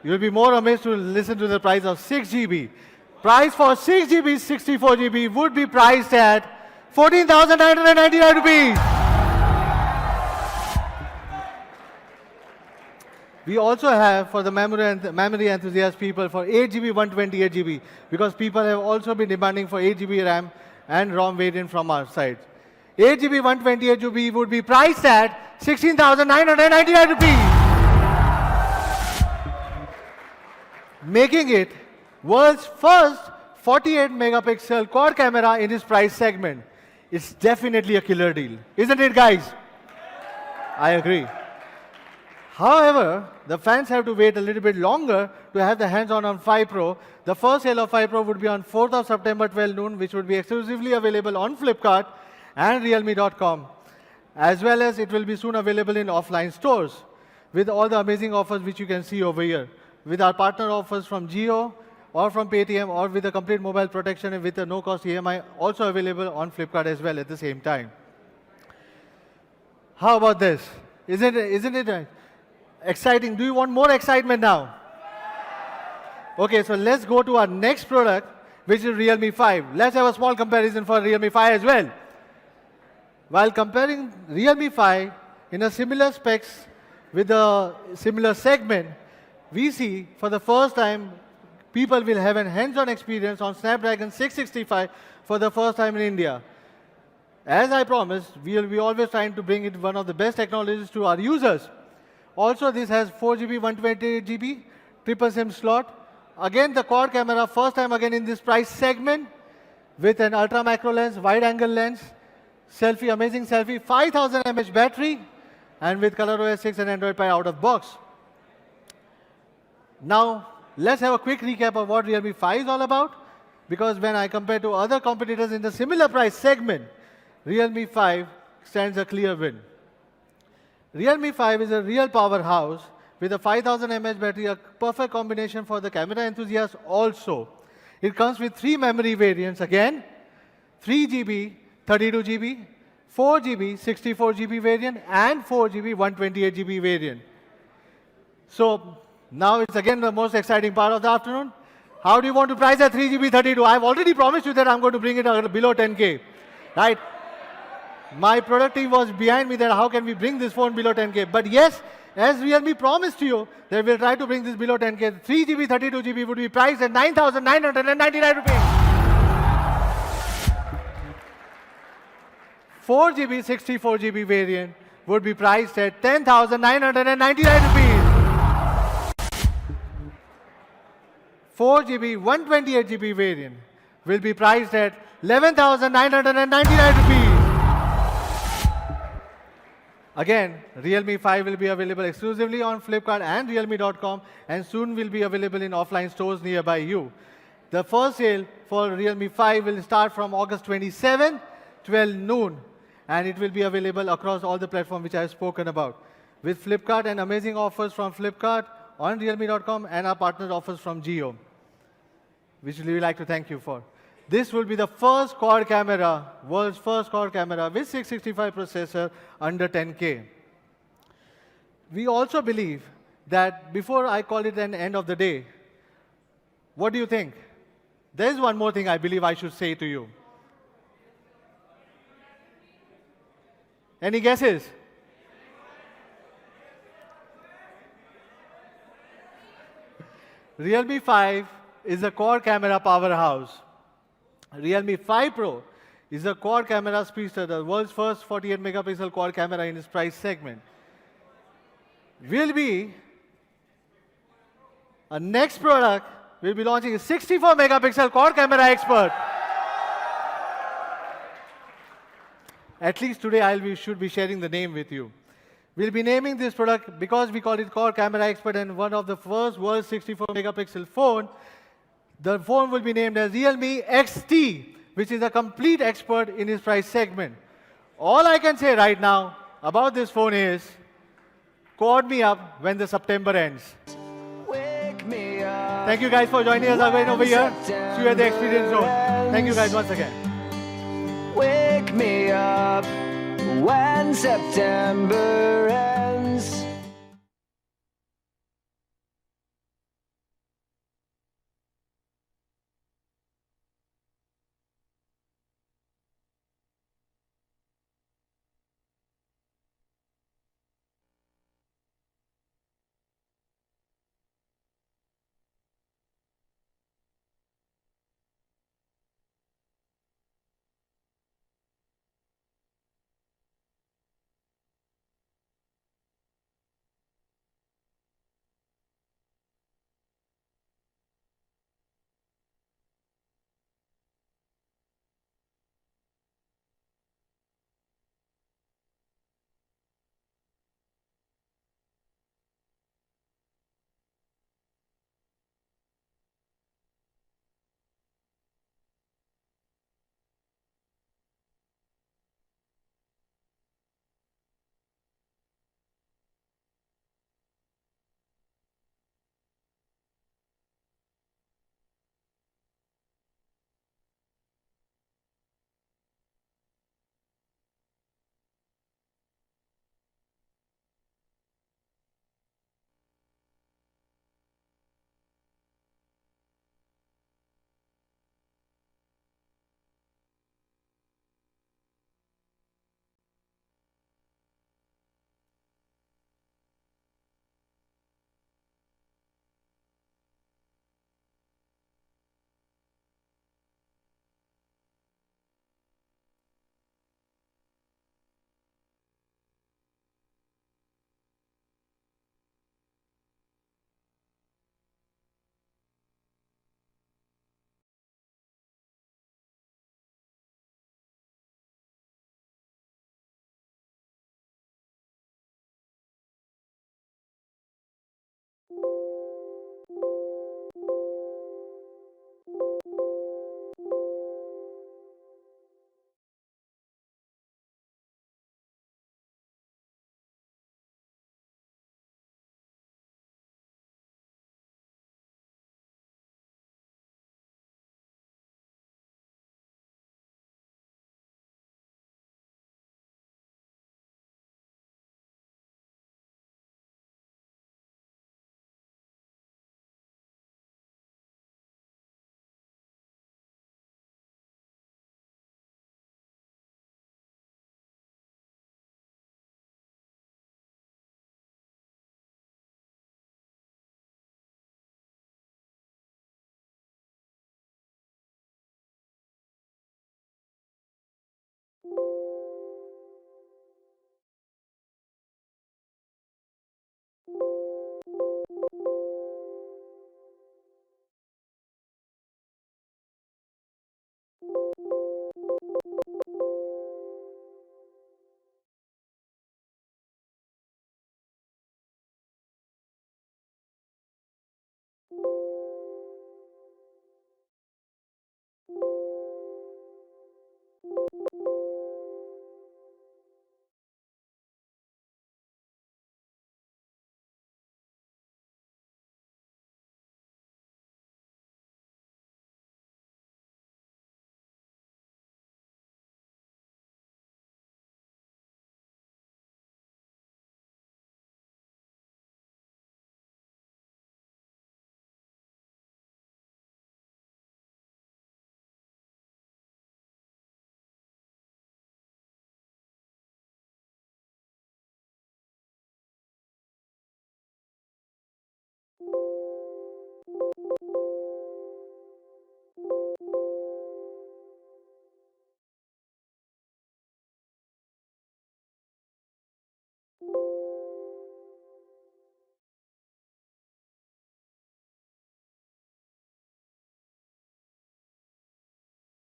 You'll be more amazed to listen to the price of 6GB. Price for 6GB 64GB would be priced at 14,999 rupees. We also have for the memory enthusiast people for 8GB 128GB, because people have also been demanding for 8GB RAM and ROM variant from our side. 8GB 128GB would be priced at 16,999 rupees. Making it world's first 48 megapixel quad camera in its price segment. It's definitely a killer deal. Isn't it, guys? I agree. However, the fans have to wait a little bit longer to have the hands-on on 5 Pro. The first sale of 5 Pro would be on 4th of September 12 noon, which would be exclusively available on Flipkart and Realme.com. As well as it will be soon available in offline stores with all the amazing offers which you can see over here. With our partner offers from Jio or from Paytm, or with a complete mobile protection and with a no-cost EMI also available on Flipkart as well at the same time. How about this? Isn't it exciting? Do you want more excitement now? Okay, so let's go to our next product, which is Realme 5. Let's have a small comparison for Realme 5 as well. While comparing Realme 5 in a similar specs with a similar segment, we see for the first time people will have a hands-on experience on Snapdragon 665 for the first time in India. As I promised, we will be always trying to bring it one of the best technologies to our users. Also, this has 4GB 128GB triple SIM slot. Again, the quad camera, first time again in this price segment, with an ultra macro lens, wide angle lens, selfie, amazing selfie, 5000 mAh battery, and with ColorOS 6 and Android Pie out of box. Now, let's have a quick recap of what Realme 5 is all about, because when I compare to other competitors in the similar price segment, Realme 5 stands a clear win. Realme 5 is a real powerhouse with a 5000 mAh battery, a perfect combination for the camera enthusiasts also. It comes with 3 memory variants again, 3GB, 32GB, 4GB, 64GB variant, and 4GB, 128GB variant. So now it's again the most exciting part of the afternoon. How do you want to price at 3GB 32? I've already promised you that I'm going to bring it below 10K, right? My product team was behind me that how can we bring this phone below 10K. But yes, as Realme promised to you, that we'll try to bring this below 10K. 3GB 32GB would be priced at 9,999 rupees. 4GB 64GB variant would be priced at 10,999 rupees. 4GB 128GB variant will be priced at 11,999 rupees. Again, Realme 5 will be available exclusively on Flipkart and Realme.com, and soon will be available in offline stores nearby you. The first sale for Realme 5 will start from August 27, 12 noon, and it will be available across all the platforms which I have spoken about, with Flipkart and amazing offers from Flipkart on Realme.com and our partner offers from Jio, which we would like to thank you for. This will be the first quad camera, world's first quad camera with 665 processor under 10K. We also believe that before I call it an end of the day, what do you think? There's one more thing I believe I should say to you. Any guesses? Realme 5 is a quad camera powerhouse. Realme 5 Pro is a quad camera speedster, the world's first 48 megapixel quad camera in its price segment. Will be a next product. We'll be launching a 64 megapixel quad camera expert. At least today should be sharing the name with you. We'll be naming this product because we call it quad camera expert and one of the first world's 64 megapixel phone. The phone will be named as Realme XT, which is a complete expert in its price segment. All I can say right now about this phone is, quad me up when the September ends. Thank you guys for joining us again over here. See you at the Experience Zone. Thank you guys once again. Wake me up when September ends.